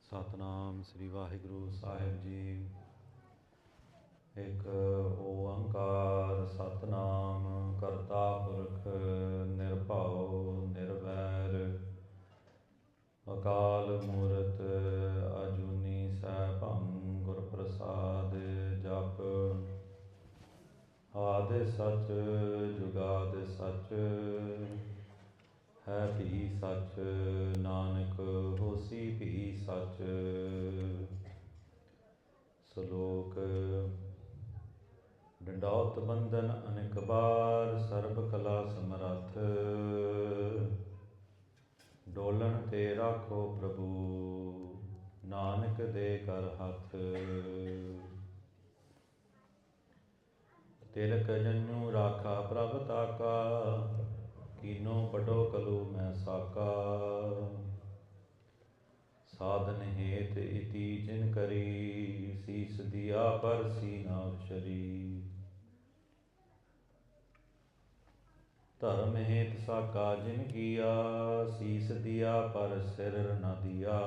ਸਤਨਾਮ ਸ੍ਰੀ ਵਾਹਿਗੁਰੂ ਸਾਹਿਬ ਜੀ। ਇੱਕ ਓੰਕਾਰ ਸਤਨਾਮ ਕਰਤਾ ਪੁਰਖ ਨਿਰਭਉ ਨਿਰਵੈਰ ਅਕਾਲ ਮੂਰਤ ਅਜੂਨੀ ਸੈਭੰ ਗੁਰ ਪ੍ਰਸਾਦ ਜਪ। ਆਦਿ ਸਚ ਜੁਗਾਦਿ ਸਚ ਹੈ ਭੀ ਸਚ ਨਾਨਕ ਹੋਸੀ ਭੀ ਸਚ। ਸ਼ਲੋਕ। ਡੰਡੌਤ ਬੰਧਨ ਅਨੇਕ ਬਾਰ ਸਰਬ ਕਲਾ ਸਮਰੱਥ ਡੋਲਣ ਤੇ ਰਾਖੋ ਪ੍ਰਭੂ ਨਾਨਕ ਦੇ ਕਰ ਹੱਥ। ਤਿਲਕ ਜਨੂ ਰਾਖਾ ਪ੍ਰਭ ਤਾਕਾ ਕੀਨੋ ਬਡੋ ਕਲੂ ਮੈਂ ਸਾਕਾ। ਸਾਧਨ ਹੇਤ ਇਤੀ ਜਿਨ ਕਰੀ ਸੀਸ ਦਿਆ ਪਰ ਸੀਨਾ ਉਚਰੀ। ਧਰਮ ਹੇਤ ਸਾਕਾ ਜਿਨ ਕੀਆ ਸੀਸ ਦਿਆ ਪਰ ਸਿਰ ਨ ਦਿਆ।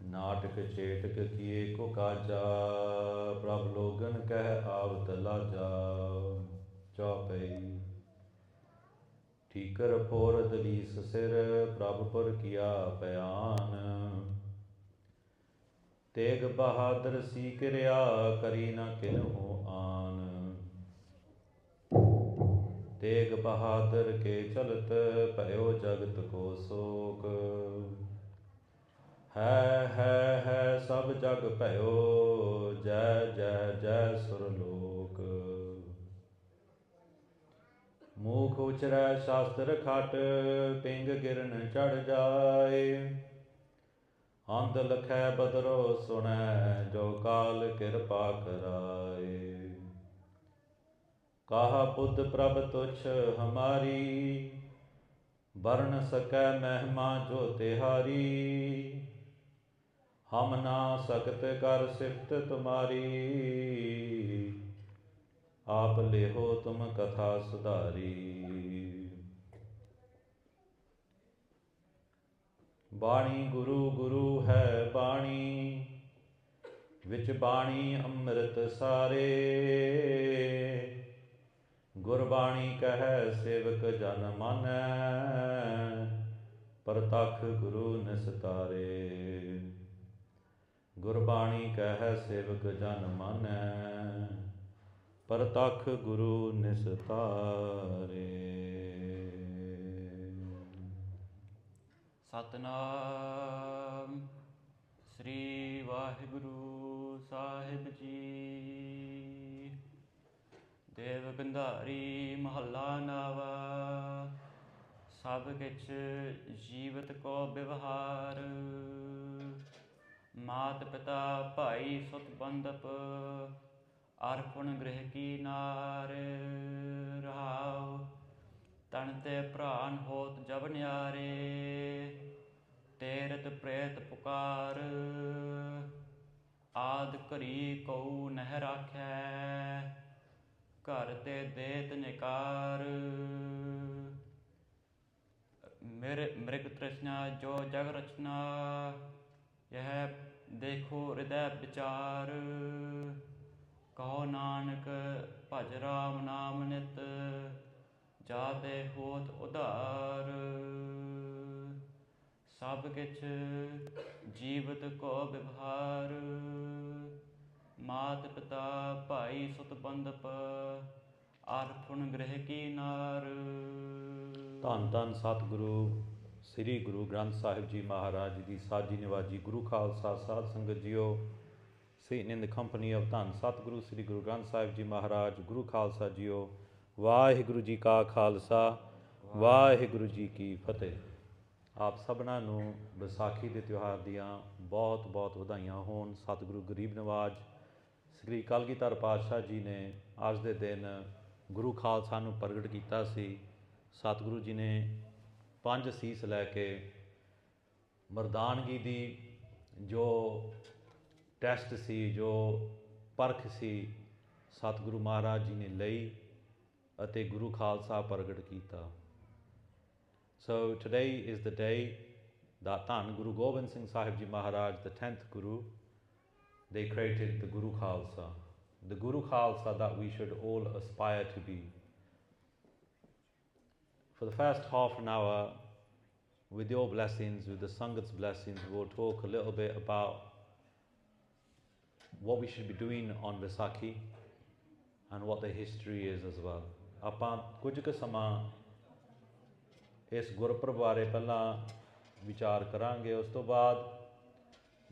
ਨਾਟਕ ਚੇਟਕ ਕੀਏ ਕੋ ਕਾਜਾ ਪ੍ਰਭ ਲੋਗਨ ਕਹਿ ਆਵਤ ਲਾਜਾ। ਚੌਪਈ। ਠੀਕਰ ਫੋਰ ਦਲੀਸ ਸਿਰ ਪ੍ਰਭ ਪੁਰ ਕੀਆ ਪਿਆਨ। ਤੇਗ ਬਹਾਦਰ ਸੀ ਕਿਰਿਆ ਕਰੀ ਨ ਕਿਨਹੂ ਆਨ। ਤੇਗ ਬਹਾਦਰ ਕੇ ਚਲਤ ਭਇਓ ਜਗਤ ਕੋ ਸੋਕ। ਹੈ ਸਭ ਜਗ ਭਇਓ ਜੈ ਜੈ ਜੈ ਸੁਰਲੋਕ। ਮੂਖ ਉਚਰੈ ਸ਼ਾਸਤਰ ਖਟ ਪਿੰਗ ਗਿਰਨ ਚੜ ਜਾਏ। ਅੰਧ ਲਖੈ ਬਦਰੋ ਸੁਣੈ ਜੋ ਕਾਲ ਕਿਰਪਾ ਕਰਾਏ। ਕਾਹਾ ਬੁੱਧ ਪ੍ਰਭ ਤੁਛ ਹਮਾਰੀ ਬਰਨ ਸਕੈ ਮਹਿਮਾ ਜੋ ਤਿਹਾਰੀ। ਹਮ ਨਾ ਸਕਤ ਕਰ ਸਿਫਤ ਤੁਮਾਰੀ ਆਪ ਲੇਹੋ ਤੁਮ ਕਥਾ ਸੁਧਾਰੀ। ਬਾਣੀ ਗੁਰੂ ਗੁਰੂ ਹੈ ਬਾਣੀ ਵਿੱਚ ਬਾਣੀ ਅੰਮ੍ਰਿਤ ਸਾਰੇ। ਗੁਰਬਾਣੀ ਕਹੈ ਸੇਵਕ ਜਨ ਮਾਨੈ ਪ੍ਰਤੱਖ ਗੁਰੂ ਨਿਸਤਾਰੇ। ਗੁਰਬਾਣੀ ਕਹੈ ਸੇਵਕ ਜਨ ਮਾਨੈ ਪ੍ਰਤੱਖ ਗੁਰੂ ਨਿਸਤਾਰੇ। ਸਤਨਾਮ ਸ੍ਰੀ ਵਾਹਿਗੁਰੂ ਸਾਹਿਬ ਜੀ। ਦੇਵਗੰਧਾਰੀ ਮਹੱਲਾ ਨਾਵਾ। ਸਭ ਕਿਛ ਜੀਵਤ ਕੋ ਵਿਵਹਾਰ। ਮਾਤ ਪਿਤਾ ਭਾਈ ਸੁਤ ਬੰਧਪ ਅਰਪਣ ਗ੍ਰਹਿ ਕੀ ਨਾਰ। ਰਹਾਉ। ਤਨ ਤੇ ਭਰਾਨ ਹੋਤ ਜਬ ਨਿਆਰੇ ਤੇਰਤ ਪ੍ਰੇਤ ਪੁਕਾਰ। ਆਦ ਘਰੀ ਕਉ ਨਹਿ ਰਾਖੈ ਘਰ ਤੇ ਦੇਤ ਨਿਕਾਰ। ਮ੍ਰਿਗ ਤ੍ਰਿਸ਼ਨਾ ਜੋ ਜਗ ਰਚਨਾ ਯਹ ਦੇਖੋ ਹਿਰਦੈ ਵਿਚਾਰ। ਕਹੋ ਨਾਨਕ ਭਜ ਰਾਮ ਨਾਮ ਨਿਤ ਜਾ ਤੇ ਹੋਤ ਉਧਾਰ। ਸਭ ਕਿਛ ਜੀਵਤ ਕੋ ਵਿਵਹਾਰ। ਮਾਤ ਪਿਤਾ ਭਾਈ ਸੁਤ ਬੰਧਪ ਅਰਪਣ ਗ੍ਰਹਿ ਕੀ ਨਾਰ। ਧੰਨ ਧੰਨ ਸਤਿਗੁਰੂ ਸ੍ਰੀ ਗੁਰੂ ਗ੍ਰੰਥ ਸਾਹਿਬ ਜੀ ਮਹਾਰਾਜ ਜੀ ਦੀ ਸਾਜੀ ਨਿਵਾਜੀ ਗੁਰੂ ਖਾਲਸਾ ਸਾਧ ਸੰਗਤ JIO. Sitting in the company of ਧੰਨ ਸਤਿਗੁਰੂ ਸ੍ਰੀ ਗੁਰੂ ਗ੍ਰੰਥ ਸਾਹਿਬ ਜੀ ਮਹਾਰਾਜ ਗੁਰੂ ਖਾਲਸਾ ਜੀਓ। ਵਾਹਿਗੁਰੂ ਜੀ ਕਾ ਖਾਲਸਾ ਵਾਹਿਗੁਰੂ ਜੀ ਕੀ ਫਤਿਹ। ਆਪ ਸਭਨਾਂ ਨੂੰ ਵਿਸਾਖੀ ਦੇ ਤਿਉਹਾਰ ਦੀਆਂ ਬਹੁਤ ਬਹੁਤ ਵਧਾਈਆਂ ਹੋਣ। ਸਤਿਗੁਰੂ ਗਰੀਬ ਨਵਾਜ ਸ੍ਰੀ ਕਲਗੀਧਰ ਪਾਤਸ਼ਾਹ ਜੀ ਨੇ ਅੱਜ ਦੇ ਦਿਨ ਗੁਰੂ ਖਾਲਸਾ ਨੂੰ ਪ੍ਰਗਟ ਕੀਤਾ ਸੀ। ਸਤਿਗੁਰੂ ਜੀ ਨੇ 5 ਸੀਸ ਲੈ ਕੇ ਮਰਦਾਨਗੀ ਦੀ ਜੋ ਟੈਸਟ ਸੀ, ਜੋ ਪਰਖ ਸੀ, ਸਤਿਗੁਰੂ ਮਹਾਰਾਜ ਜੀ ਨੇ ਲਈ ਅਤੇ ਗੁਰੂ ਖਾਲਸਾ ਪ੍ਰਗਟ ਕੀਤਾ। So today is the day that Dhan Guru Gobind Singh Sahib Ji Maharaj, the 10th Guru, they created the Guru Khalsa. The Guru Khalsa that we should all aspire to be. For the first half an hour, with your blessings, with the Sangat's blessings, we'll talk a little bit about what we should be doing on Vaisakhi and what the history is as well. ਆਪਾਂ ਕੁਝ ਕੁ ਸਮਾਂ ਇਸ ਗੁਰਪੁਰਬ ਬਾਰੇ ਪਹਿਲਾਂ ਵਿਚਾਰ ਕਰਾਂਗੇ। ਉਸ ਤੋਂ ਬਾਅਦ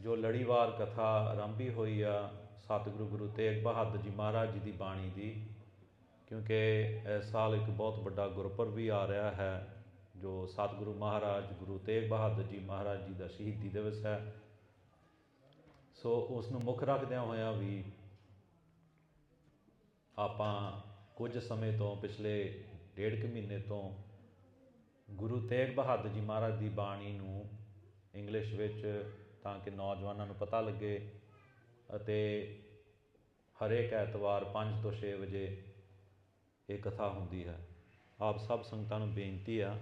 ਜੋ ਲੜੀਵਾਰ ਕਥਾ ਆਰੰਭੀ ਹੋਈ ਆ ਸਤਿਗੁਰੂ ਗੁਰੂ ਤੇਗ ਬਹਾਦਰ ਜੀ ਮਹਾਰਾਜ ਜੀ ਦੀ ਬਾਣੀ ਦੀ, ਕਿਉਂਕਿ ਇਸ ਸਾਲ ਇੱਕ ਬਹੁਤ ਵੱਡਾ ਗੁਰਪੁਰਬ ਵੀ ਆ ਰਿਹਾ ਹੈ ਜੋ ਸਤਿਗੁਰੂ ਮਹਾਰਾਜ ਗੁਰੂ ਤੇਗ ਬਹਾਦਰ ਜੀ ਮਹਾਰਾਜ ਜੀ ਦਾ ਸ਼ਹੀਦੀ ਦਿਵਸ ਹੈ। ਸੋ ਉਸ ਨੂੰ ਮੁੱਖ ਰੱਖਦਿਆਂ ਹੋਇਆਂ ਵੀ ਆਪਾਂ ਕੁਝ ਸਮੇਂ ਤੋਂ ਪਿਛਲੇ 1.5 ਮਹੀਨੇ ਤੋਂ ਗੁਰੂ ਤੇਗ ਬਹਾਦਰ ਜੀ ਮਹਾਰਾਜ ਦੀ ਬਾਣੀ ਨੂੰ ਇੰਗਲਿਸ਼ ਵਿੱਚ, ਤਾਂ ਕਿ ਨੌਜਵਾਨਾਂ ਨੂੰ ਪਤਾ ਲੱਗੇ, ਅਤੇ ਹਰੇਕ ਐਤਵਾਰ 5 ਤੋਂ 6 ਵਜੇ ਇਹ ਕਥਾ ਹੁੰਦੀ ਹੈ। ਆਪ ਸਭ ਸੰਗਤਾਂ ਨੂੰ ਬੇਨਤੀ ਆ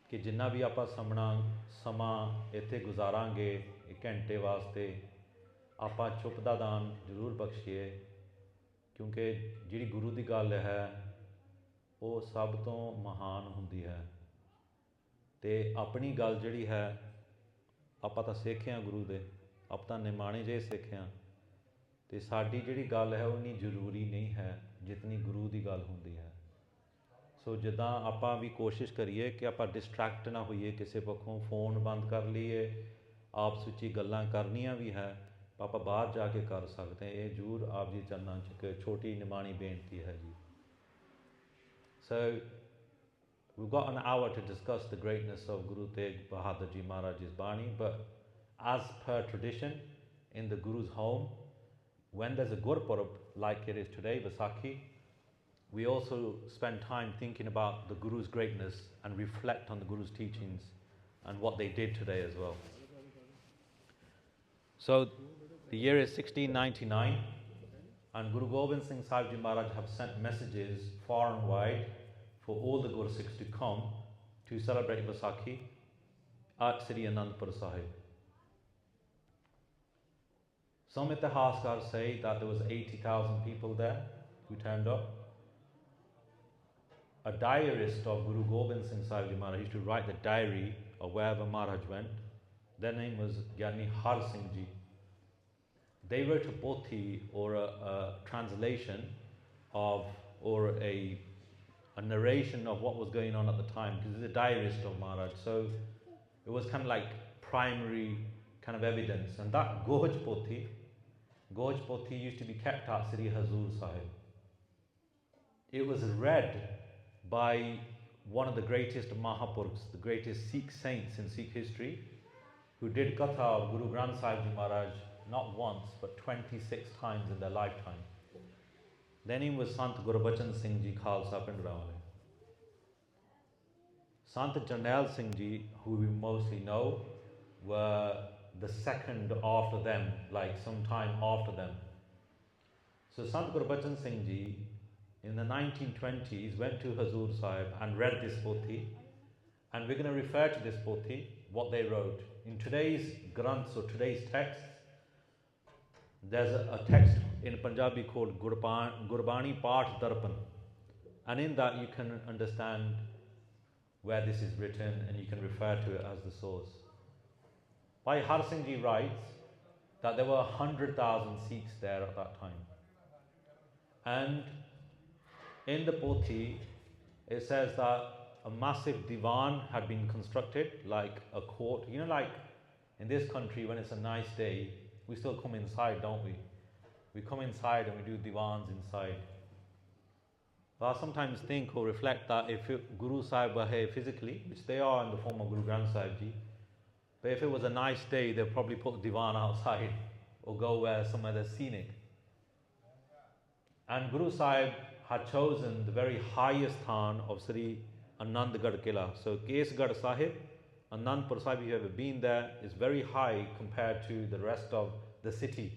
ਕਿ ਜਿੰਨਾ ਵੀ ਆਪਾਂ ਸਮਾਂ ਇੱਥੇ ਗੁਜ਼ਾਰਾਂਗੇ 1 ਘੰਟੇ ਵਾਸਤੇ, ਆਪਾਂ ਚੁੱਪ ਦਾ ਦਾਨ ਜ਼ਰੂਰ ਬਖਸ਼ੀਏ, ਕਿਉਂਕਿ ਜਿਹੜੀ ਗੁਰੂ ਦੀ ਗੱਲ ਹੈ ਉਹ ਸਭ ਤੋਂ ਮਹਾਨ ਹੁੰਦੀ ਹੈ। ਅਤੇ ਆਪਣੀ ਗੱਲ ਜਿਹੜੀ ਹੈ ਆਪਾਂ ਤਾਂ ਸਿੱਖ ਹਾਂ ਗੁਰੂ ਦੇ, ਆਪਾਂ ਤਾਂ ਨਿਮਾਣੇ ਜਿਹੇ ਸਿੱਖ ਹਾਂ, ਅਤੇ ਸਾਡੀ ਜਿਹੜੀ ਗੱਲ ਹੈ ਉਹ ਇੰਨੀ ਜ਼ਰੂਰੀ ਨਹੀਂ ਹੈ ਜਿਤਨੀ ਗੁਰੂ ਦੀ ਗੱਲ ਹੁੰਦੀ ਹੈ। ਸੋ ਜਿੱਦਾਂ ਆਪਾਂ ਵੀ ਕੋਸ਼ਿਸ਼ ਕਰੀਏ ਕਿ ਆਪਾਂ ਡਿਸਟਰੈਕਟ ਨਾ ਹੋਈਏ ਕਿਸੇ ਪੱਖੋਂ, ਫੋਨ ਬੰਦ ਕਰ ਲਈਏ, ਆਪਸ ਵਿੱਚ ਹੀ ਗੱਲਾਂ ਕਰਨੀਆਂ ਵੀ ਹੈ ਆਪਾਂ ਬਾਹਰ ਜਾ ਕੇ ਕਰ ਸਕਦੇ, ਇਹ ਜ਼ਰੂਰ ਆਪ ਜੀ ਚਰਨਾਂ 'ਚ ਇੱਕ ਛੋਟੀ ਨਿਮਾਣੀ ਬੇਨਤੀ ਹੈ ਜੀ। So we've got an hour to discuss the greatness of Guru Tegh Bahadur Ji Maharaj's Bani, but as per tradition in the Guru's home, when there's a Gurpurab like it is today, Vaisakhi, we also spend time thinking about the Guru's greatness and reflect on the Guru's teachings and what they did today as well. So the year is 1699 and Guru Gobind Singh Sahib Ji Maharaj have sent messages far and wide for all the Gursikhs to come to celebrate Vaisakhi at Sri Anandpur Sahib. Some Itihaskars say that there was 80,000 people there who turned up. A diarist of Guru Gobind Singh Sahib Ji Maharaj used to write the diary of wherever Maharaj went. Their name was Gyani Har Singh Ji. They wrote a pothi, or a translation of, or a narration of what was going on at the time, because he's a diarist of Maharaj, so it was kind of like primary kind of evidence. And that Goj pothi used to be kept at Sri Hazur Sahib. It was read by one of the greatest Mahapurkhs, the greatest Sikh saints in Sikh history, who did Katha of Guru Granth Sahib Ji Maharaj not once but 26 times in their lifetime. Their name was Sant Gurbachan Singh Ji Khalsa Pindrawale. Sant Jarnail Singh Ji, who we mostly know, were the second after them, like some time after them. So Sant Gurbachan Singh Ji in the 1920s went to Hazur Sahib and read this pothi, and we're going to refer to this pothi, what they wrote. In today's Granths or today's texts, there's a text in Punjabi called Gurbani Path Darpan, and in that you can understand where this is written and you can refer to it as the source. Bhai Har Singh Ji writes that there were 100,000 Sikhs there at that time, and in the pothi it says that a massive divan had been constructed, like a court. You know, like in this country when it's a nice day, we still come inside, don't we? We come inside and we do divans inside. Well, I sometimes think or reflect that if Guru Sahib were here physically, which they are in the form of Guru Granth Sahib Ji, but if it was a nice day, they'd probably put divan outside or go somewhere that's scenic. And Guru Sahib had chosen the very highest than of Sri Anandgarh Kila. So Kesgarh Sahib, Anandpur Sahib, if you've ever been there, is very high compared to the rest of the city,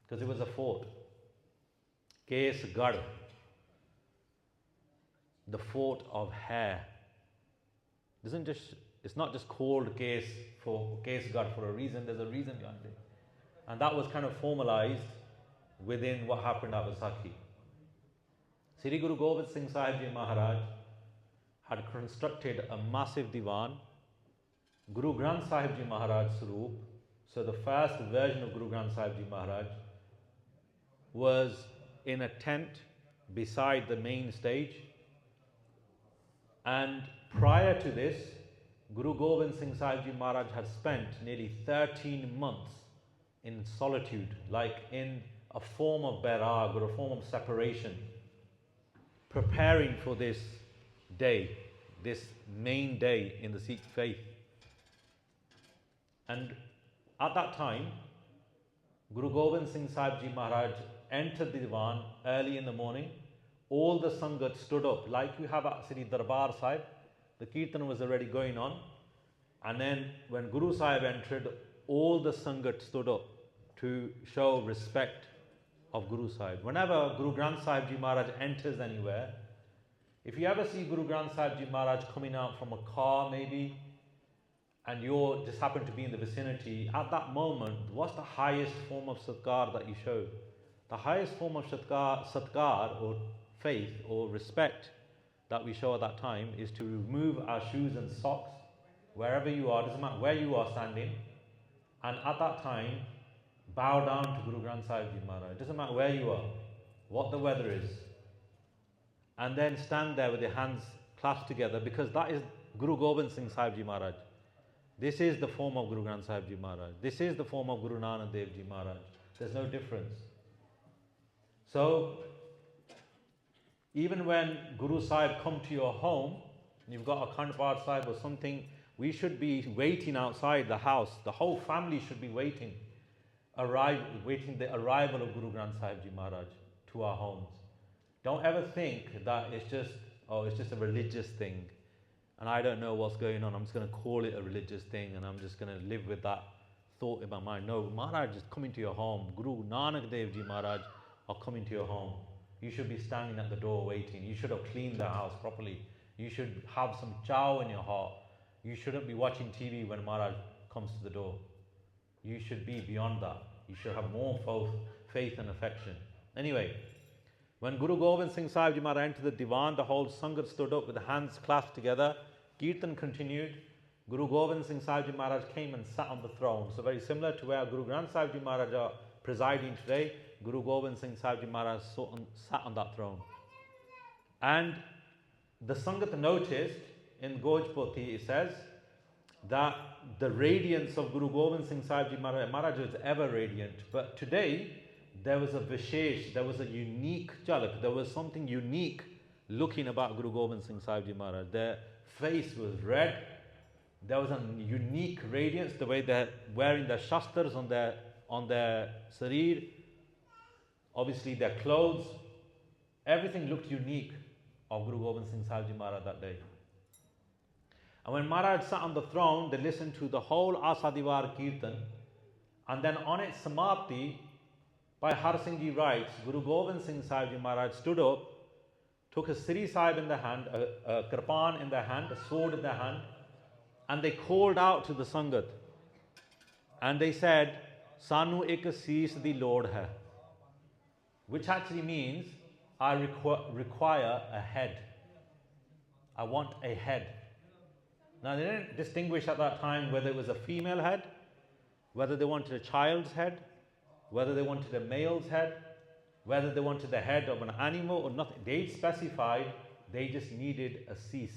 because it was a fort. Kesgarh, the fort of hair. It's not just called case guard for a reason, there's a reason behind it. And that was kind of formalized within what happened at Vaisakhi. Sri Guru Gobind Singh Sahib Ji Maharaj had constructed a massive divan. Guru Granth Sahib Ji Maharaj Swaroop, so the first version of Guru Granth Sahib Ji Maharaj, was in a tent beside the main stage. And prior to this, Guru Gobind Singh Sahib Ji Maharaj had spent nearly 13 months in solitude, like in a form of Raag or a form of separation, preparing for this day, this main day in the Sikh faith. And at that time, Guru Gobind Singh Sahib Ji Maharaj entered the Diwan early in the morning. All the Sangat stood up, like we have at Sri Darbar Sahib. The Kirtan was already going on. And then when Guru Sahib entered, all the Sangat stood up to show respect of Guru Sahib. Whenever Guru Granth Sahib Ji Maharaj enters anywhere, if you ever see Guru Granth Sahib Ji Maharaj coming out from a car maybe, and you just happen to be in the vicinity, at that moment, what's the highest form of satkar that you show? The highest form of satkar or faith or respect that we show at that time is to remove our shoes and socks wherever you are, doesn't matter where you are standing, and at that time bow down to Guru Granth Sahib Ji Maharaj. Doesn't matter where you are, what the weather is, and then stand there with your hands clasped together, because that is Guru Gobind Singh Sahib Ji Maharaj. This is the form of Guru Granth Sahib Ji Maharaj. This is the form of Guru Nanak Dev Ji Maharaj. There's no difference. So, even when Guru Sahib come to your home, you've got a Khand Path Sahib or something, we should be waiting outside the house. The whole family should be waiting the arrival of Guru Granth Sahib Ji Maharaj to our homes. Don't ever think that it's just a religious thing, and I don't know what's going on, I'm just going to call it a religious thing and I'm just going to live with that thought in my mind. No, Maharaj is coming to your home. Guru Nanak Dev Ji Maharaj are coming to your home. You should be standing at the door waiting. You should have cleaned the house properly. You should have some chow in your heart. You shouldn't be watching TV when Maharaj comes to the door. You should be beyond that. You should have more faith and affection. Anyway, when Guru Gobind Singh Sahib Ji Maharaj entered the Diwan, the whole Sangat stood up with the hands clasped together. Kirtan continued. Guru Gobind Singh Sahib Ji Maharaj came and sat on the throne. So very similar to where Guru Granth Sahib Ji Maharaj are presiding today, Guru Gobind Singh Sahib Ji Maharaj sat on that throne. And the Sangat noticed in Gojpoti, it says that the radiance of Guru Gobind Singh Sahib Ji Maharaj was ever radiant. But today, there was a vishesh, there was a unique jalak, there was something unique looking about Guru Gobind Singh Sahib Ji Maharaj. Their face was red, there was a unique radiance, the way they're wearing their shastras on their sarir, obviously their clothes, everything looked unique of Guru Gobind Singh Sahib Ji Maharaj that day. And when Maharaj sat on the throne, they listened to the whole Asadivar Kirtan, and then on its Samapti, by Har Singh Ji writes, Guru Gobind Singh Sahib Ji Maharaj stood up, took a Sri Sahib in the hand, a kirpan in the hand, a sword in the hand, and they called out to the Sangat. And they said, Sanu ek sees di lord hai. Which actually means, I require a head. I want a head. Now they didn't distinguish at that time whether it was a female head, whether they wanted a child's head, whether they wanted a male's head, whether they wanted the head of an animal or nothing. They specified they just needed a cease,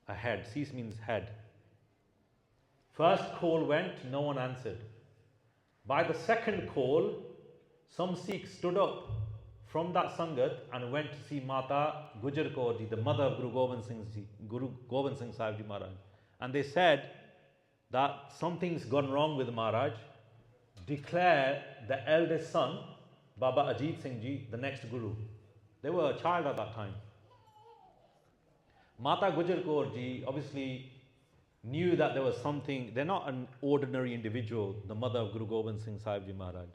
a head. Cease means head. First call went, no one answered. By the second call, some Sikhs stood up from that Sangat and went to see Mata Gujar Kaur Ji, the mother of Guru Gobind Singh Sahib Ji Maharaj. And they said that something's gone wrong with Maharaj. Declare the eldest son, Baba Ajit Singh Ji, the next Guru. They were a child at that time. Mata Gujar Kaur Ji obviously knew that there was something. They're not an ordinary individual, the mother of Guru Gobind Singh Sahib Ji Maharaj.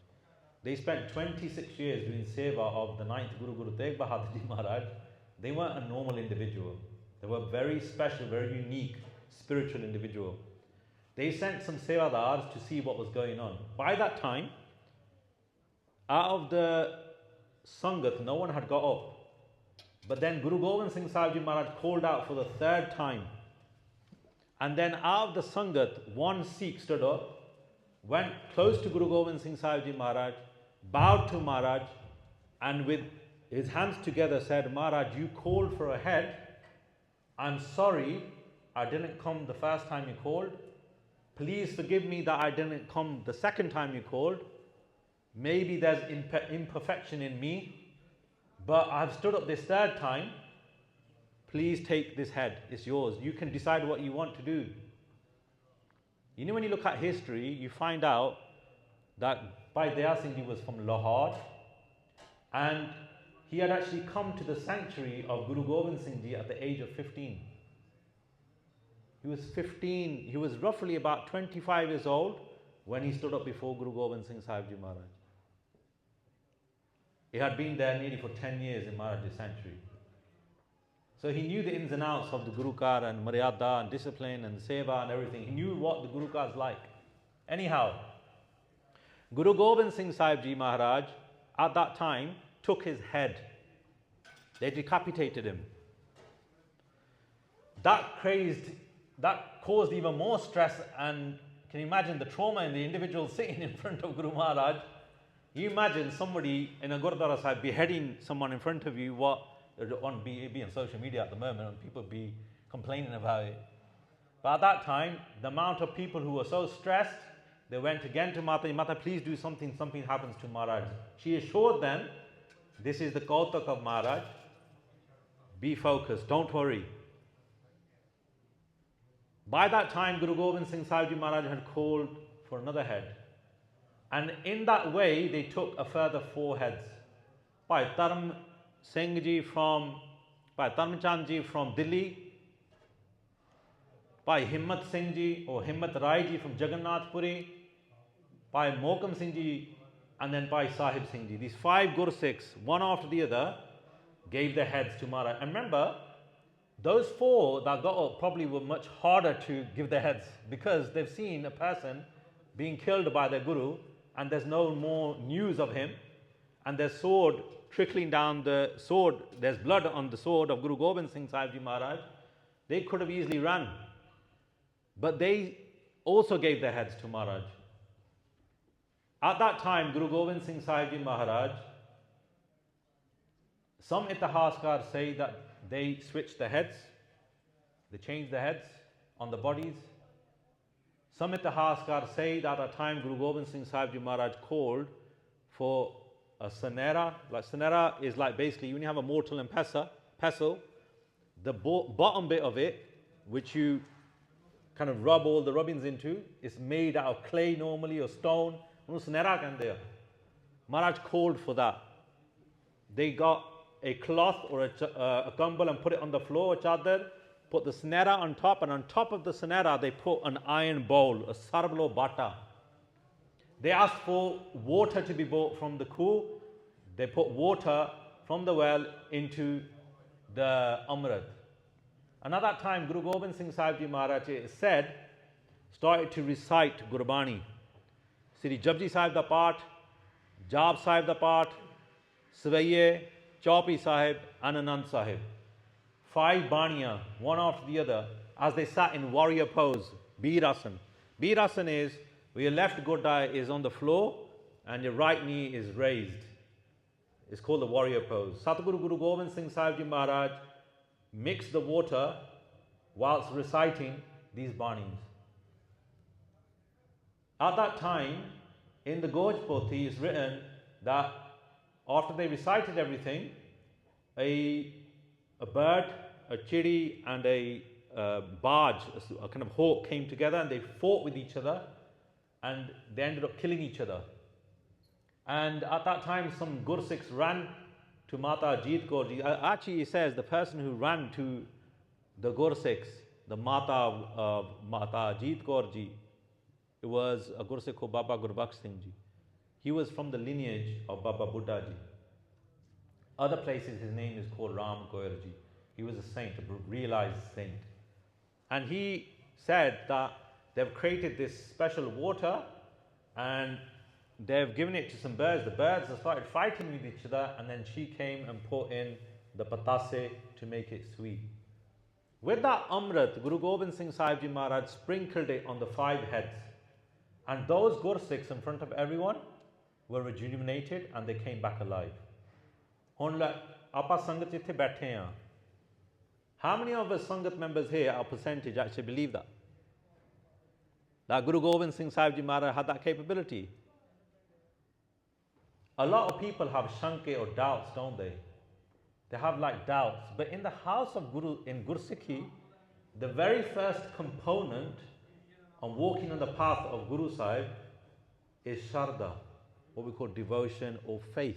They spent 26 years doing seva of the 9th Guru, Guru Tegh Bahadur Ji Maharaj. They weren't a normal individual. They were very special, very unique spiritual individual. They sent some sevadars to see what was going on. By that time, out of the Sangat, no one had got up. But then Guru Gobind Singh Sahib Ji Maharaj called out for the third time. And then out of the Sangat, one Sikh stood up, went close to Guru Gobind Singh Sahib Ji Maharaj, bowed to Maharaj, and with his hands together said, Maharaj, you called for a head. I'm sorry I didn't come the first time you called. Please forgive me that I didn't come the second time you called. Maybe there's imperfection in me, but I've stood up this third time. Please take this head, it's yours. You can decide what you want to do. You know, when you look at history, you find out that Bhai Daya Singh Ji was from Lahore, and he had actually come to the sanctuary of Guru Gobind Singh Ji at the age of 15. He was 15, he was roughly about 25 years old when he stood up before Guru Gobind Singh Sahib Ji Maharaj. He had been there nearly for 10 years in Maharaj's sanctuary. So he knew the ins and outs of the Gurukar and Maryada and discipline and Seva and everything. He knew what the Gurukar is like. Anyhow, Guru Gobind Singh Sahib Ji Maharaj at that time took his head. They decapitated him. That caused even more stress, and can you imagine the trauma in the individual sitting in front of Guru Maharaj? You imagine somebody in a Gurdwara Sahib beheading someone in front of you, what on be on social media at the moment, and people be complaining about it. But at that time, the amount of people who were so stressed, they went again to Mata, Mata, please do something happens to Maharaj. She assured them, this is the Kautak of Maharaj, be focused, don't worry. By that time, Guru Gobind Singh Sahib Ji Maharaj had called for another head. And in that way, they took a further 4 heads. Bhai Dharm Singh Ji from, Bhai Dharmchand Ji from Delhi, Bhai Himmat Singh Ji or Himmat Rai Ji from Jagannath Puri, Bhai Mohkam Singh Ji, and then Bhai Sahib Singh Ji. These 5 Gursikhs, one after the other, gave their heads to Maharaj. And remember, those 4 that got up probably were much harder to give their heads, because they've seen a person being killed by their Guru, and there's no more news of him, and there's sword trickling down the sword, there's blood on the sword of Guru Gobind Singh Sahib Ji Maharaj. They could have easily run, but they also gave their heads to Maharaj. At that time, Guru Gobind Singh Sahib Ji Maharaj, some Itihaskar say that they switched the heads, they changed the heads on the bodies. Some Itihaskar say that at a time Guru Gobind Singh Sahib Ji Maharaj called for a sanera. Like sanera is like basically when you have a mortar and pestle, the bottom bit of it, which you kind of rub all the rubbings into, is made out of clay normally or stone. Maharaj called for that. They got a cloth or a kambal and put it on the floor, a chadar, put the sanera on top, and on top of the sanera they put an iron bowl, a sarblo bata. They asked for water to be brought from the khu. They put water from the well into the Amrit. And at that time, Guru Gobind Singh Sahib Ji Maharaj said, started to recite Gurbani. Sri Japji Sahib da Path, Jap Sahib da Path, Savaiye, Chaupi Sahib, and Anand Sahib. 5 Baniya, one after the other, as they sat in warrior pose, Birasan. Birasan is where your left godda is on the floor and your right knee is raised. It's called the warrior pose. Satguru Guru Gobind Singh Sahib Ji Maharaj mixed the water whilst reciting these Banis. At that time, in the Goj Pothi is written that after they recited everything, a bird, a chidi, and a barge, a kind of hawk, came together and they fought with each other, and they ended up killing each other. And at that time, some Gursikhs ran to Mata Jeet Kaur Ji. Actually, it says the person who ran to the Gursikhs, the Mata of Mata Jeet Kaur Ji, it was a Gursikh called Baba Gurbaksh Singh Ji. He was from the lineage of Baba Buddha Ji. Other places his name is called Ram Goyar Ji. He was a saint, a realized saint. And he said that they've created this special water and they've given it to some birds. The birds have started fighting with each other, and then she came and put in the patase to make it sweet. With that Amrit, Guru Gobind Singh Sahib Ji Maharaj sprinkled it on the 5 heads. And those Gursikhs in front of everyone were rejuvenated and they came back alive. How many of us Sangat members here, our percentage, actually believe that? That Guru Gobind Singh Sahib Ji Maharaj had that capability? A lot of people have shanke or doubts, don't they? They have like doubts. But in the house of Guru, in Gursikhi, the very first component on walking on the path of Guru Sahib is Sharda, what we call devotion or faith.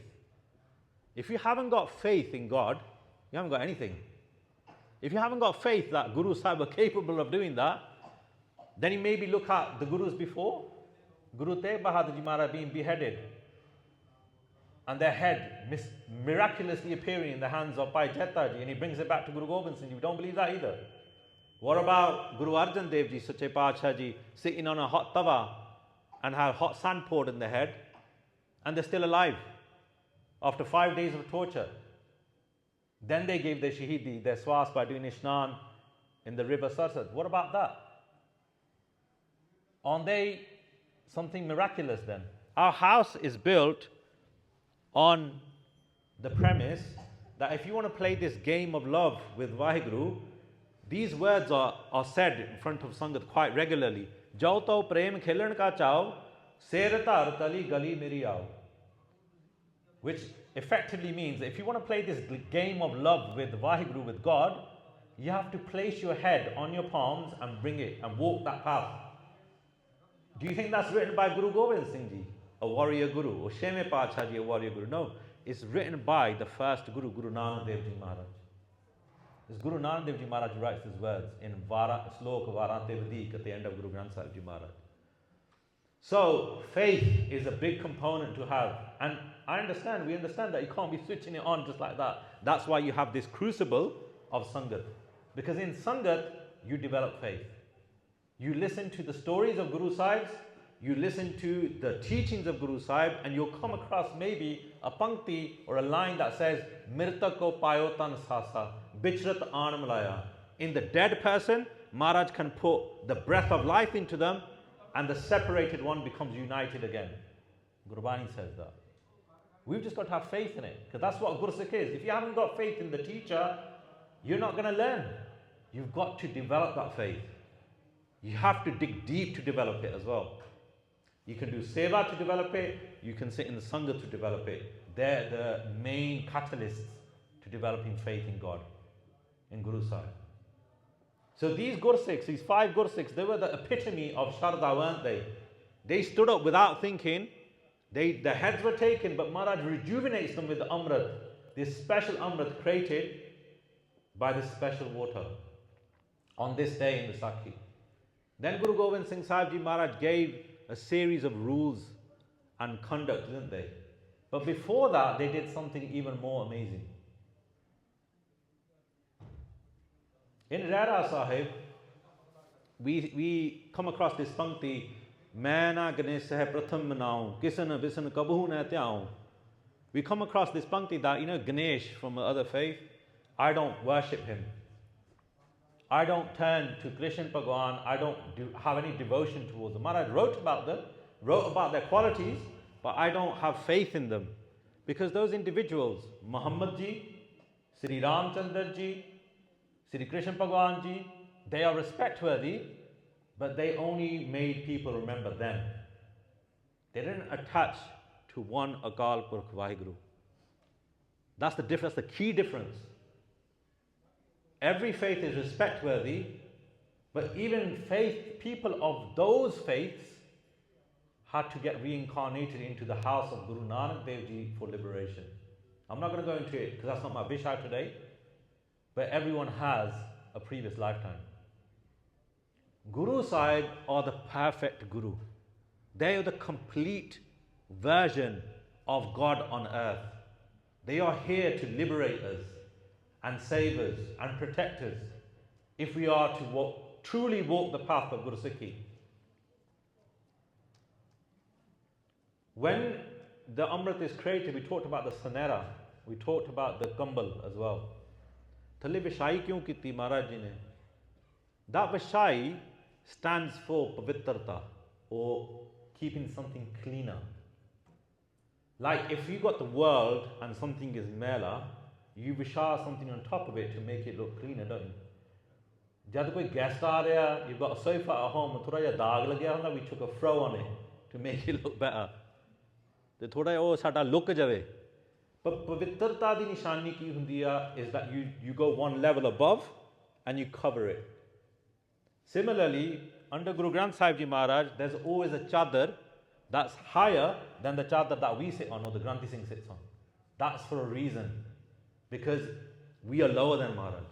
If you haven't got faith in God, you haven't got anything. If you haven't got faith that Guru Sahib are capable of doing that, then you maybe look at the Gurus before. Guru Tegh Bahadur Ji Maharaj being beheaded, and their head miraculously appearing in the hands of Bhai Jeta Ji, and he brings it back to Guru Gobind Singh Ji. We don't believe that either. What about Guru Arjan Dev Ji, Sache Paatshah Ji, sitting on a hot tawa and have hot sand poured in their head, and they're still alive after 5 days of torture? Then they gave their shahidi, their swas, by doing ishnan in the river Sarsad. What about that? Aren't they something miraculous then? Our house is built on the premise that if you want to play this game of love with Vaheguru, these words are said in front of Sangat quite regularly. Jao to prem khilan ka chao, ser tar tali gali meri aao. Which effectively means that if you want to play this game of love with Vaheguru, with God, you have to place your head on your palms and bring it and walk that path. Do you think that's written by Guru Gobind Singh Ji, a warrior guru, or Sheme Paatshah Ji, a warrior guru? No, it's written by the first Guru, Guru Nanak Dev Ji Maharaj. It's Guru Nanak Dev Ji Maharaj who writes these words in Slok Varante Vadik at the end of Guru Granth Sahib Ji Maharaj. So faith is a big component to have, and we understand that you can't be switching it on just like that. That's why you have this crucible of Sangat, because in Sangat you develop faith. You listen to the stories of Guru Sahibs, you listen to the teachings of Guru Sahib, and you'll come across maybe a pankti or a line that says, Mirta ko payo tan sasa, bichrat aan malaya. In the dead person, Maharaj can put the breath of life into them, and the separated one becomes united again. Guru Bani says that. We've just got to have faith in it, because that's what Gursikh is. If you haven't got faith in the teacher, you're not going to learn. You've got to develop that faith. You have to dig deep to develop it as well. You can do seva to develop it, you can sit in the Sangha to develop it. They're the main catalysts to developing faith in God, in Guru Sahib. So these Gursikhs, these 5 Gursikhs, they were the epitome of Sharda, weren't they? They stood up without thinking. The heads were taken, but Maharaj rejuvenates them with the Amrit, this special Amrit created by this special water on this day in the Sakhi. Then Guru Gobind Singh Sahib Ji Maharaj gave a series of rules and conduct, didn't they? But before that, they did something even more amazing. In Rara Sahib, we come across this pankti, Main na Ganesh hai pratham manaun, kisan visan kabhu na tyaun. We come across this pankti that, Ganesh from the other faith, I don't worship him. I don't turn to Krishna Bhagwan, I don't have any devotion towards them. Maharaj wrote about them, wrote about their qualities, but I don't have faith in them. Because those individuals, Muhammad Ji, Sri Ramchandra Ji, Sri Krishna Bhagwan Ji, they are respect-worthy, but they only made people remember them. They didn't attach to one Akal Purkh Vaheguru. That's the difference, the key difference. Every faith is respect-worthy, but even people of those faiths had to get reincarnated into the house of Guru Nanak Dev Ji for liberation. I'm not going to go into it because that's not my Vishaya today, but everyone has a previous lifetime. Guru Sahib are the perfect Guru. They are the complete version of God on earth. They are here to liberate us and save us and protect us if we are to truly walk the path of Guru Sikhi. When the Amrit is created, we talked about the Sanera, we talked about the Kambal as well. Thale Vishai kyun kiti Maharaj ji ne? That Vishai stands for Pavitrata, or keeping something cleaner. Like if you got the world and something is mela, you vishar something on top of it to make it look cleaner, don't you? Jad koi guest aa raha, you've got a sofa at home, thoda ja daag lagya hunda, we took a throw on it to make it look better. Te thoda oh sada look jave. But pavitrata di nishani ki hundi is that you go one level above and you cover it. Similarly, under Guru Granth Sahib Ji Maharaj, there's always a chadar that's higher than the chadar that we sit on or the Granthi Singh sits on. That's for a reason, because we are lower than Maharaj.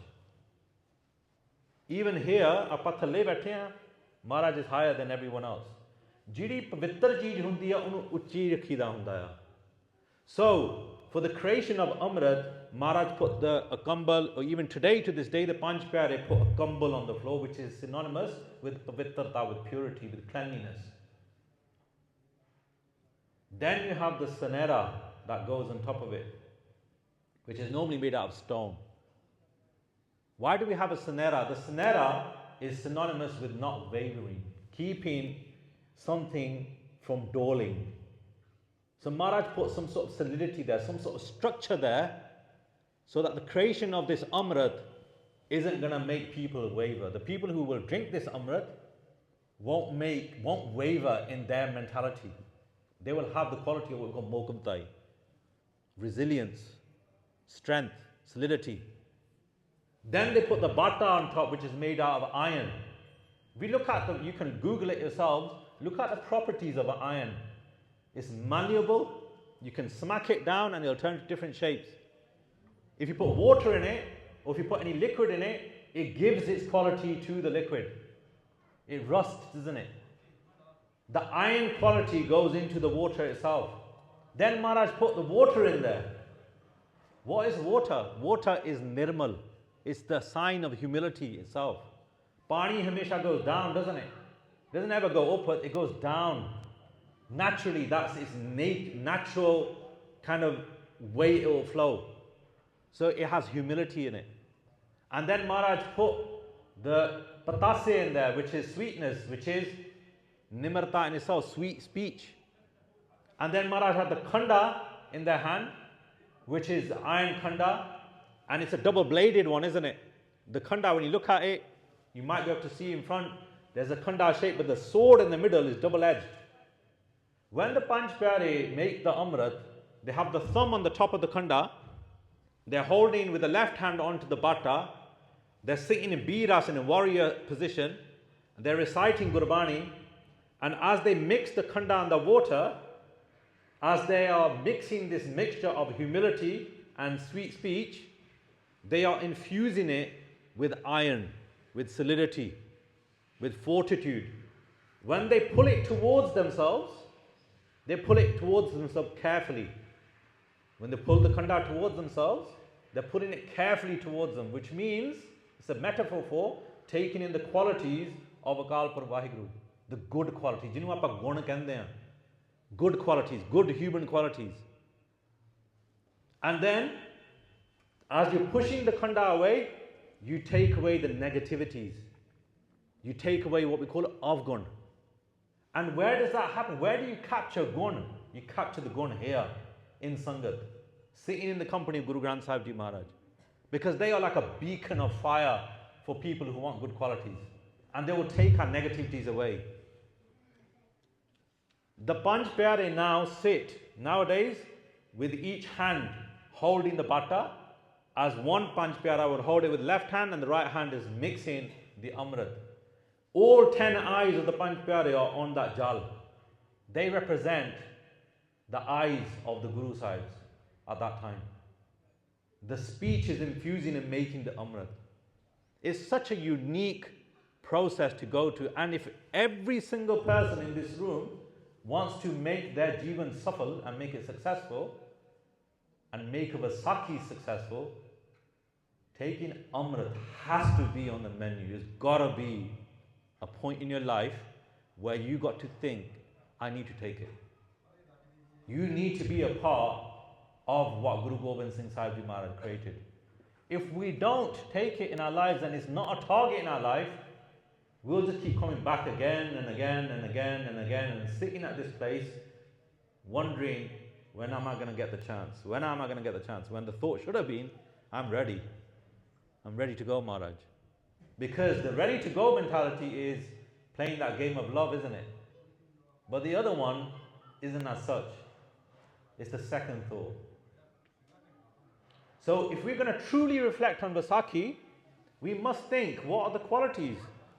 Even here, ਆਪਾਂ ਥੱਲੇ ਬੈਠੇ ਹਾਂ, Maharaj is higher than everyone else. ਜਿਹੜੀ ਪਵਿੱਤਰ ਚੀਜ਼ ਹੁੰਦੀ ਆ ਉਹਨੂੰ ਉੱਚੀ ਰੱਖੀਦਾ ਹੁੰਦਾ ਆ. So, for the creation of Amrit, Maharaj put a kambal, or even today to this day, the Panch Pyare put a kambal on the floor, which is synonymous with pavitrata, with purity, with cleanliness. Then you have the sanera that goes on top of it, which is normally made out of stone. Why do we have a sanera? The sanera is synonymous with not wavering, keeping something from dawling. So Maharaj put some sort of solidity there, some sort of structure there, so that the creation of this Amrit isn't going to make people waver. The people who will drink this Amrit won't waver in their mentality. They will have the quality of what we call mokamtai, resilience, strength, solidity. Then they put the bata on top, which is made out of iron. We look at you can Google it yourselves, look at the properties of an iron. It's malleable, you can smack it down and it'll turn to different shapes. If you put water in it, or if you put any liquid in it, it gives its quality to the liquid. It rusts, doesn't it? The iron quality goes into the water itself. Then Maharaj put the water in there. What is water? Water is nirmal. It's the sign of humility itself. Bani hamesha goes down, doesn't it? It doesn't ever go upward, it goes down. Naturally, that's its natural kind of way it will flow. So it has humility in it. And then Maharaj put the patase in there, which is sweetness, which is nimarta in itself, sweet speech. And then Maharaj had the khanda in their hand, which is iron khanda, and it's a double-bladed one, isn't it? The khanda, when you look at it, you might be able to see in front, there's a khanda shape, but the sword in the middle is double-edged. When the Panch Pyare make the Amrit, they have the thumb on the top of the khanda, they're holding with the left hand onto the bata, they're sitting in biras in a warrior position, they're reciting Gurbani, and as they mix the khanda and the water, as they are mixing this mixture of humility and sweet speech, they are infusing it with iron, with solidity, with fortitude. When they pull it towards themselves, they pull it towards themselves carefully. When they pull the khanda towards themselves, they're putting it carefully towards them, which means it's a metaphor for taking in the qualities of Akal Purkh Vaheguru, the good qualities. Jinu aapa gun kehndे hain, good qualities, good human qualities. And then, as you're pushing the khanda away, you take away the negativities. You take away what we call avgun. And where does that happen? Where do you capture gun? You capture the gun here in Sangat, sitting in the company of Guru Granth Sahib Ji Maharaj, because they are like a beacon of fire for people who want good qualities, and they will take our negativities away. The Panch Pyare now sit nowadays with each hand holding the bata, as one Panch Pyara would hold it with left hand and the right hand is mixing the Amrit. All 10 eyes of the Panch Pyare are on that jal. They represent the eyes of the Guru Sahibs at that time. The speech is infusing and making the Amrit. It's such a unique process to go to, and if every single person in this room wants to make their Jivan safal and make it successful, and make a Vaisakhi successful, taking Amrit has to be on the menu. It's got to be a point in your life where you got to think, I need to take it. You need to be a part of what Guru Gobind Singh Sahib Ji Maharaj created. If we don't take it in our lives and it's not a target in our life, we'll just keep coming back again and again and again and again and sitting at this place wondering, when am I going to get the chance? When am I going to get the chance? When the thought should have been, I'm ready. I'm ready to go, Maharaj. Because the ready to go mentality is playing that game of love, isn't it? But the other one isn't as such. It's the second thought. So if we're going to truly reflect on Vaisakhi, we must think, what are the qualities?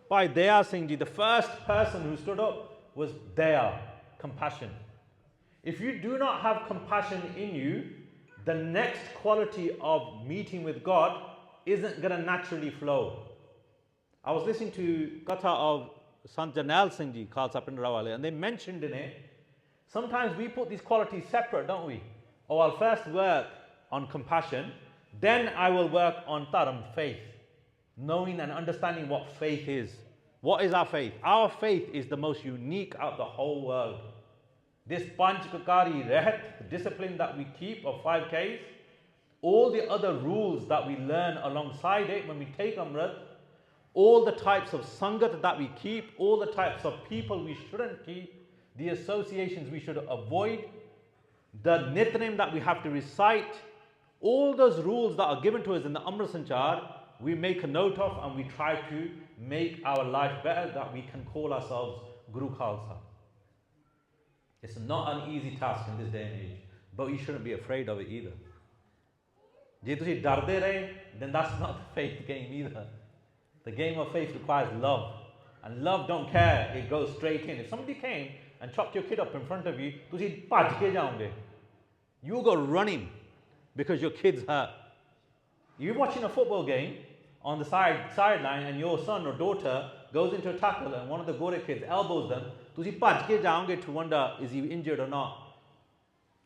By Daya Singh Ji, the first person who stood up was Daya, compassion. If you do not have compassion in you, the next quality of meeting with God isn't going to naturally flow. I was listening to Katha of Sant Jarnail Singh Ji, Khalsa Pindrawale, and they mentioned in it, sometimes we put these qualities separate, don't we? Oh, I'll first work on compassion, then I will work on Dharam, faith. Knowing and understanding what faith is. What is our faith? Our faith is the most unique out of the whole world. This Panchakari Rehat discipline that we keep of 5Ks, all the other rules that we learn alongside it when we take Amrit, all the types of Sangat that we keep, all the types of people we shouldn't keep, the associations we should avoid, the Nitnem that we have to recite, all those rules that are given to us in the Amrit Sanchar, we make a note of and we try to make our life better, that we can call ourselves Guru Khalsa. It's not an easy task in this day and age, but you shouldn't be afraid of it either. If you darde rahe, then that's not the faith game either. The game of faith requires love, and love don't care, it goes straight in. If somebody came and chopped your kid up in front of you, tusi bhaj ke jaoge. You go running because your kid's hurt. You're watching a football game on the sideline and your son or daughter goes into a tackle and one of the Gore kids elbows them, tusi bhaj ke jaoge to wonder, is he injured or not?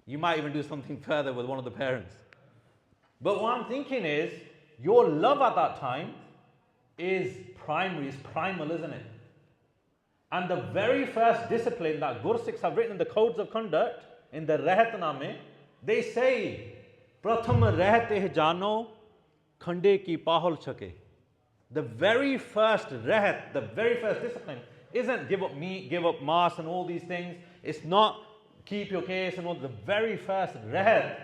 You might even do something further with one of the parents. But what I'm thinking is, your love at that time is primary, is primal, isn't it? And the very first discipline that Gursikhs have written in the codes of conduct, in the Rahatname, they say, Pratham Rahat jano khande ki pahol chake. The very first Rahat, the very first discipline, isn't give up meat, give up mass and all these things. It's not keep your case and all. The very first Rahat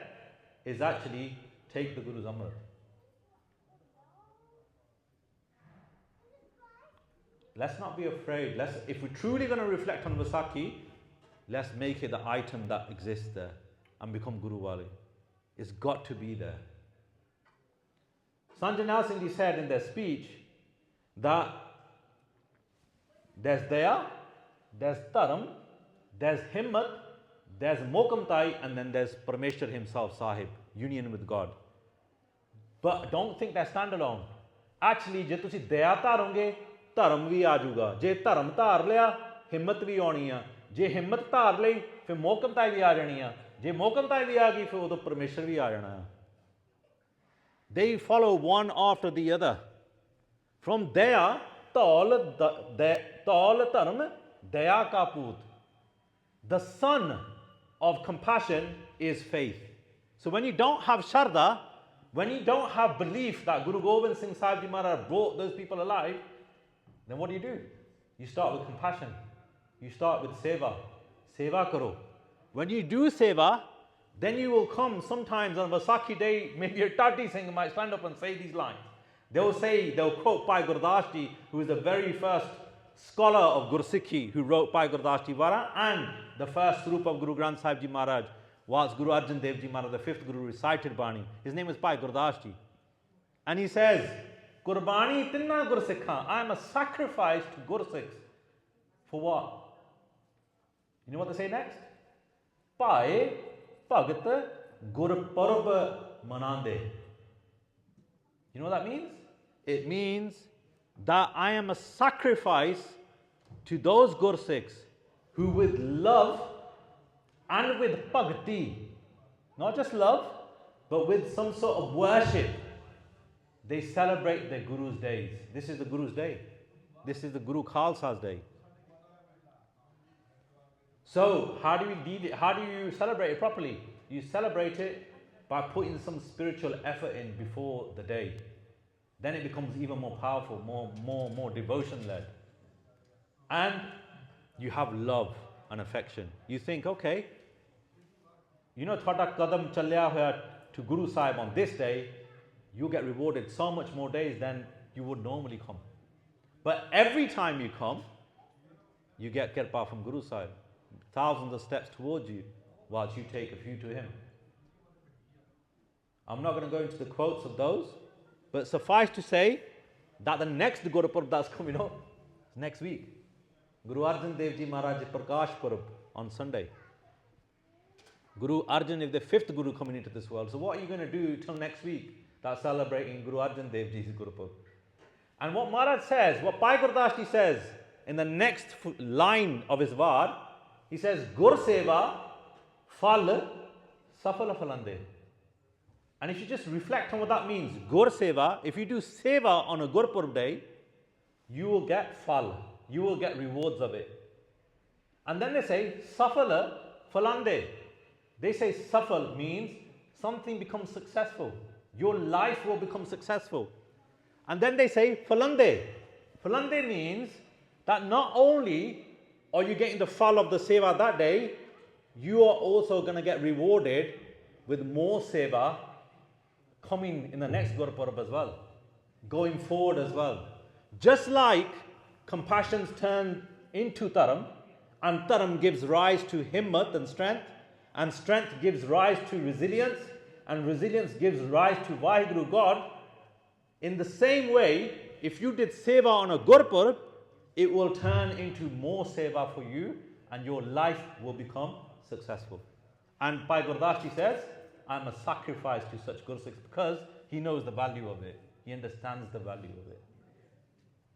is actually take the Guru's Amrit. Let's not be afraid. If we're truly going to reflect on Vaisakhi, let's make it the item that exists there and become Guru Wali. It's got to be there. Sant Jarnail Singh Ji said in their speech that there's Daya, there's Dharam, there's Himmat, there's Mokamtai, and then there's Parmeshwar himself, Sahib, union with God. But don't think they're standalone. Actually, ਜੇ ਤੁਸੀਂ ਦਇਆ ਧਾਰੋਗੇ, ਧਰਮ ਵੀ ਆ ਜਾਊਗਾ. ਜੇ ਧਰਮ ਧਾਰ ਲਿਆ, ਹਿੰਮਤ ਵੀ ਆਉਣੀ ਆ. ਜੇ ਹਿੰਮਤ ਧਾਰ ਲਈ, ਫਿਰ ਮੋਕਮਤਾਈ ਵੀ ਆ ਜਾਣੀ ਆ. ਜੇ ਮੋਕਮਤਾਈ ਵੀ ਆ ਗਈ, ਫਿਰ ਉਦੋਂ ਪਰਮੇਸ਼ਰ ਵੀ ਆ ਜਾਣਾ ਆ. They follow one after the other. From daya, taal dharam, daya ka poot. The son of compassion is faith. So when you don't have Shraddha, when you don't have belief that Guru Gobind Singh Sahib Ji Maharaj brought those people alive, then what do? You start with compassion. You start with seva. Seva karo. When you do seva, then you will come sometimes on Vaisakhi day, maybe a Tati Singh might stand up and say these lines. They'll quote Bhai Gurdas Ji, who is the very first scholar of Gursikhi, who wrote Bhai Gurdas Ji Vara, and the first Swarup of Guru Granth Sahib Ji Maharaj, whilst Guru Arjan Dev Ji Maharaj, the fifth Guru, recited Bani. His name is Bhai Gurdas Ji. And he says, Gurbani Tinna Gursikha, I am a sacrifice to Gursikhs. For what? You know what they say next? Bhai Bhagat Gurpurab Manande. You know what that means? It means that I am a sacrifice to those Gursikhs who with love and with bhakti, not just love, but with some sort of worship, they celebrate their Guru's days. This is the Guru's day. This is the Guru Khalsa's day. So how do you celebrate it properly? You celebrate it by putting some spiritual effort in before the day. Then it becomes even more powerful, more devotion-led. And you have love and affection. You think, okay, you know, thada qadam chalya hoya to Guru Sahib on this day, you get rewarded so much more days than you would normally come. But every time you come, you get kirpa from Guru Sahib. Thousands of steps towards you, whilst you take a few to him. I'm not going to go into the quotes of those, but suffice to say that the next Gurupurab that's coming up is next week. Guru Arjan Dev Ji Maharaj Prakash Purab on Sunday. Guru Arjan is the fifth Guru coming into this world. So what are you going to do till next week that's celebrating Guru Arjan Dev Ji's Gurupurab? And what Maharaj says, what Bhai Gurdas Ji says in the next line of his Var, he says, Gur Seva Fal Safala Falande. And if you just reflect on what that means, Gur Seva, if you do Seva on a Gurpurab day, you will get Fal, you will get rewards of it. And then they say, Safala Falande. They say Safal means something becomes successful. Your life will become successful. And then they say Falande. Falande means that not only are you getting the fal of the seva that day, you are also going to get rewarded with more seva coming in the next Gurupurab as well, going forward as well. Just like compassions turn into dharam, and dharam gives rise to himmat and strength gives rise to resilience, and resilience gives rise to Vaheguru God. In the same way, if you did seva on a Gurupurab, it will turn into more seva for you and your life will become successful. And Bhai Gurdas Ji says, I'm a sacrifice to such Gursikhs because he knows the value of it. He understands the value of it.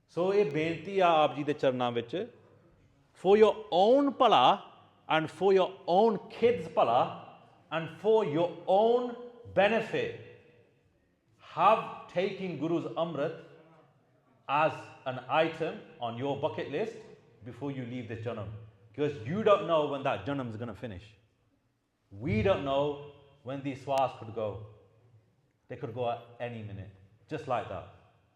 So, ये बेनती आ आप जी दे चरणां विच, for your own pala and for your own kids' pala and for your own benefit, have taken Guru's Amrit as an item on your bucket list before you leave this Janam. Because you don't know when that Janam is going to finish. We don't know when these swas could go. They could go at any minute, just like that.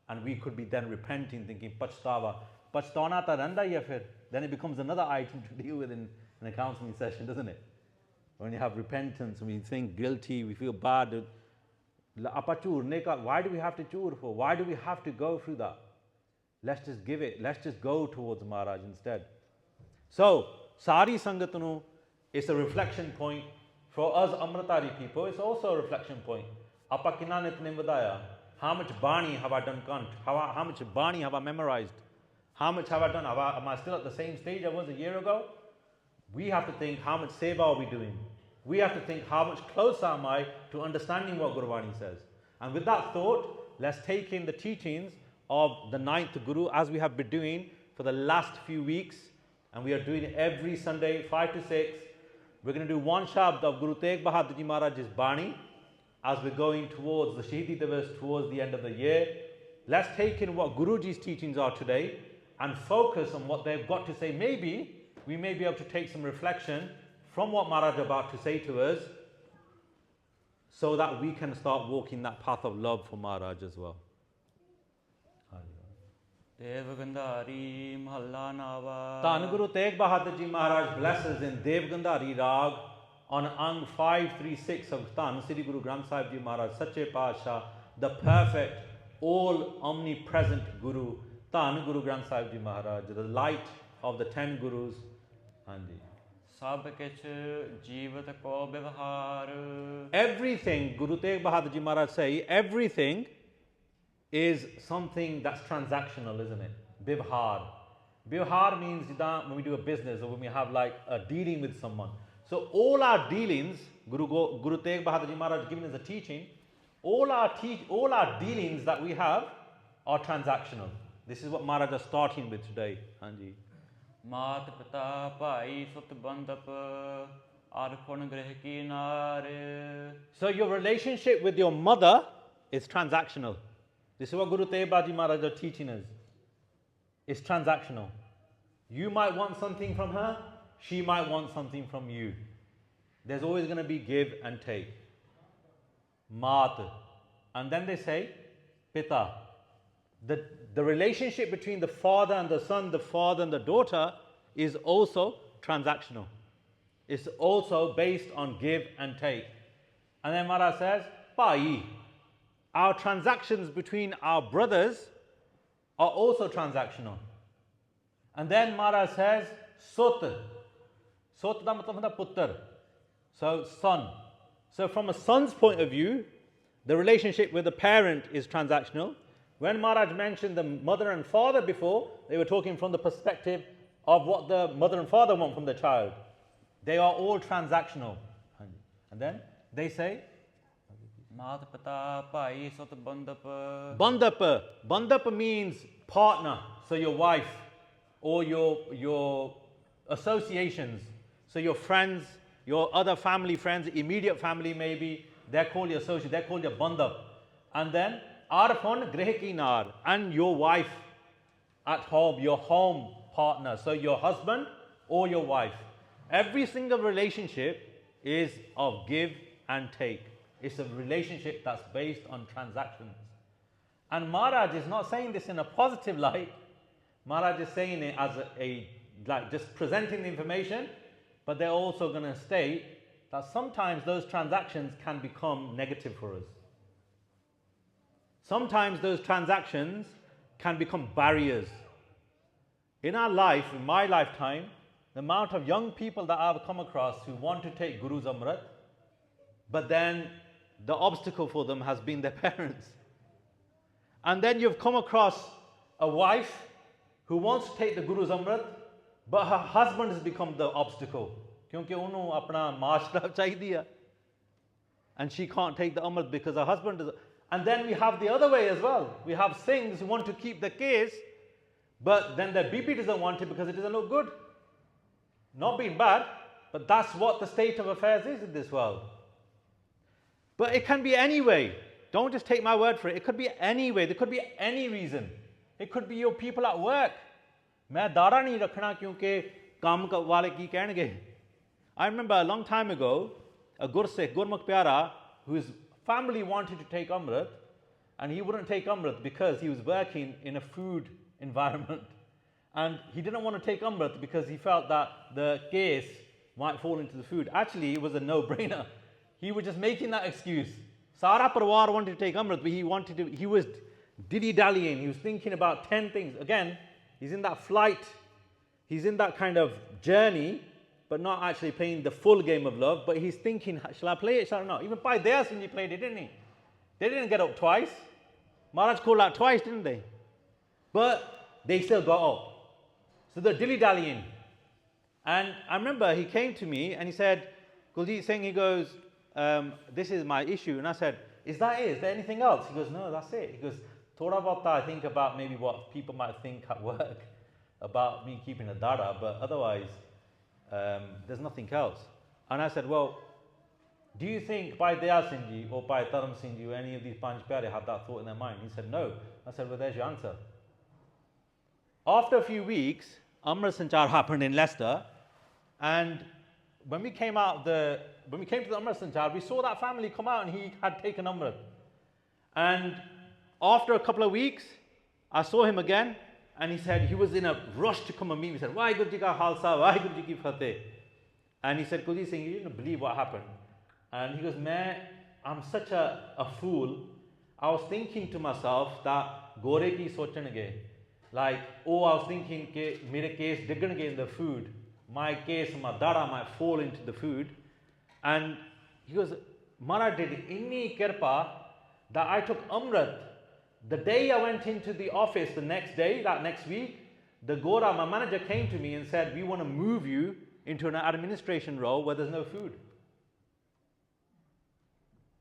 And we could be then repenting, thinking, Pachtawa. Pachtauna ta randa ya fir. Then it becomes another item to deal with in a counseling session, doesn't it? When you have repentance, when you think guilty, we feel bad. Why do we have to chur for? Why do we have to go through that? Let's just give it. Let's just go towards Maharaj instead. So, Sari Sangatanu is a reflection point. For us Amritari people, it's also a reflection point. Apa kinanit ne vadaya. How much Bani have I done kant? How much Bani have I memorized? How much have I done? Am I still at the same stage I was a year ago? We have to think, how much seva are we doing? We have to think, how much closer am I to understanding what Gurvani says? And with that thought, let's take in the teachings of the 9th Guru as we have been doing for the last few weeks. And we are doing it every Sunday, 5 to 6. We're going to do one Shabad of Guru Tegh Bahadur Ji Maharaj's Bani as we're going towards the Shahidi Divas towards the end of the year. Let's take in what Guruji's teachings are today and focus on what they've got to say. Maybe we may be able to take some reflection from what Maharaj is about to say to us so that we can start walking that path of love for Maharaj as well. Devgandhari Mahalla Nava. Dhan Guru Tegh Bahadur Ji Maharaj blesses in Devgandhari Raag on Ang 536 of Dhan Sri Guru Granth Sahib Ji Maharaj, Sache Pasha, the perfect, all omnipresent Guru, Dhan Guru Granth Sahib Ji Maharaj, the light of the 10 Gurus. Hanji. Sab kich jeevat ko vyavhar. Everything, Guru Tegh Bahadur Ji Maharaj say, everything is something that's transactional, isn't it? Bivhar. Bivhar means when we do a business or when we have like a dealing with someone. So all our dealings, Guru Tegh Bahadur Ji Maharaj giving us a teaching, all our dealings that we have are transactional. This is what Maharaj is starting with today. Hanji. Mat pita bhai sut bandap arpon greh ki nar. So your relationship with your mother is transactional. This is what Guru Tegh Bahadur Ji Maharaj are teaching us. It's transactional. You might want something from her, she might want something from you. There's always going to be give and take. Maat. And then they say, Pita. The relationship between the father and the son, the father and the daughter is also transactional. It's also based on give and take. And then Maharaj says, Pai. Our transactions between our brothers are also transactional. And then Maharaj says, Sut. Sut da matlab hunda puttar. So son. So from a son's point of view, the relationship with the parent is transactional. When Maharaj mentioned the mother and father before, they were talking from the perspective of what the mother and father want from the child. They are all transactional. And then they say, Maat Pita Bhai Sut Bandap. Bandap. Bandap means partner. So your wife or your associations. So your friends, your other family friends, immediate family maybe, they're called your associate, they're called your bandap. And then Arfon Grehkinar, and your wife at home, your home partner. So your husband or your wife. Every single relationship is of give and take. It's a relationship that's based on transactions. And Maharaj is not saying this in a positive light. Maharaj is saying it as like just presenting the information, but they're also going to state that sometimes those transactions can become negative for us. Sometimes those transactions can become barriers. In our life, in my lifetime, the amount of young people that I've come across who want to take Guru's Amrit, but then the obstacle for them has been their parents. And then you've come across a wife who wants to take the Guru's Amrit, but her husband has become the obstacle. Kyunki unhu apna maashraf chahidiya. And she can't take the Amrit because her husband is. And then we have the other way as well. We have Singhs who want to keep the case, but then their BP doesn't want it because it doesn't look good. Not being bad, but that's what the state of affairs is in this world. But it can be any way. Don't just take my word for it. It could be any way. There could be any reason. It could be your people at work. मैं दारा नहीं रखना क्योंकि काम वाले की कहेंगे. I remember a long time ago, a Gursikh, Gurmukh Pyara, whose family wanted to take Amrit, and he wouldn't take Amrit because he was working in a food environment. And he didn't want to take Amrit because he felt that the case might fall into the food. Actually, it was a no-brainer. He was just making that excuse. Sara Parwar wanted to take Amrit, but he was dilly-dallying. He was thinking about 10 things. Again, he's in that flight. He's in that kind of journey, but not actually playing the full game of love. But he's thinking, shall I play it, shall I not? Even Pai Daya Singh played it, didn't he? They didn't get up twice. Maharaj called out twice, didn't they? But they still got up. So they're dilly-dallying. And I remember he came to me and he said, Kuljit Singh, he goes, this is my issue. And I said, is that it? Is there anything else? He goes, no, that's it. He goes, Thoda bahut I think about maybe what people might think at work about me keeping a dada, but otherwise, there's nothing else. And I said, well, do you think Bhai Daya Singh Ji or Bhai Dharam Singh Ji or any of these Panch Pyare had that thought in their mind? He said, no. I said, well, there's your answer. After a few weeks, Amrit Sanchar happened in Leicester, and when we came to the Amrit Sanchar, we saw that family come out and he had taken Amrit. And after a couple of weeks, I saw him again, and he said he was in a rush to come and meet me. He said, Vaheguru Ji ka Khalsa, Vaheguru Ji ki Fateh. And he said, Kuljit Singh, you didn't believe what happened. And he goes, I'm such a fool. I was thinking to myself that Gore ki sochange. Like, I was thinking that mere case diggange in the food. My case, my dada might fall into the food. And he goes, Maharaj did inni kirpa that I took Amrit. The day I went into the office the next day, that next week, the Gora, my manager, came to me and said, we want to move you into an administration role where there's no food.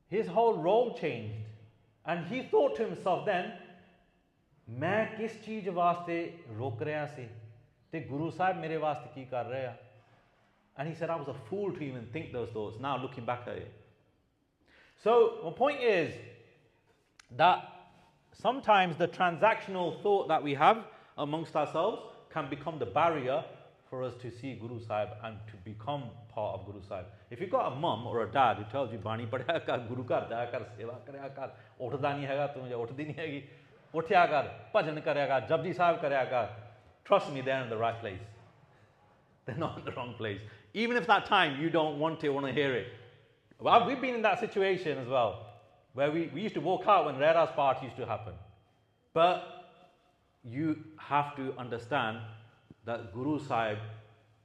His whole role changed. And he thought to himself then, मैं किस चीज वास्ते रोक रहा सी ते Guru Sahib मेरे वास्ते की कर रहा. And he said, I was a fool to even think those thoughts, now looking back at it. So my point is that sometimes the transactional thought that we have, amongst ourselves can become the barrier for us to see Guru Sahib and to become part of Guru Sahib. If you've got a mum or a dad who tells you, Bani padhya kar, Guru ghar jaya kar, seva karya kar, uthda nahi hega, tu mujhe uthdi nahi hegi, uthya kar, bhajan karya kar, Japji Sahib karya kar, trust me, they're in the right place. They're not in the wrong place. Even if that time you don't want to hear it. Well, we've been in that situation as well, where we used to walk out when Rehra's part used to happen. But you have to understand that Guru Sahib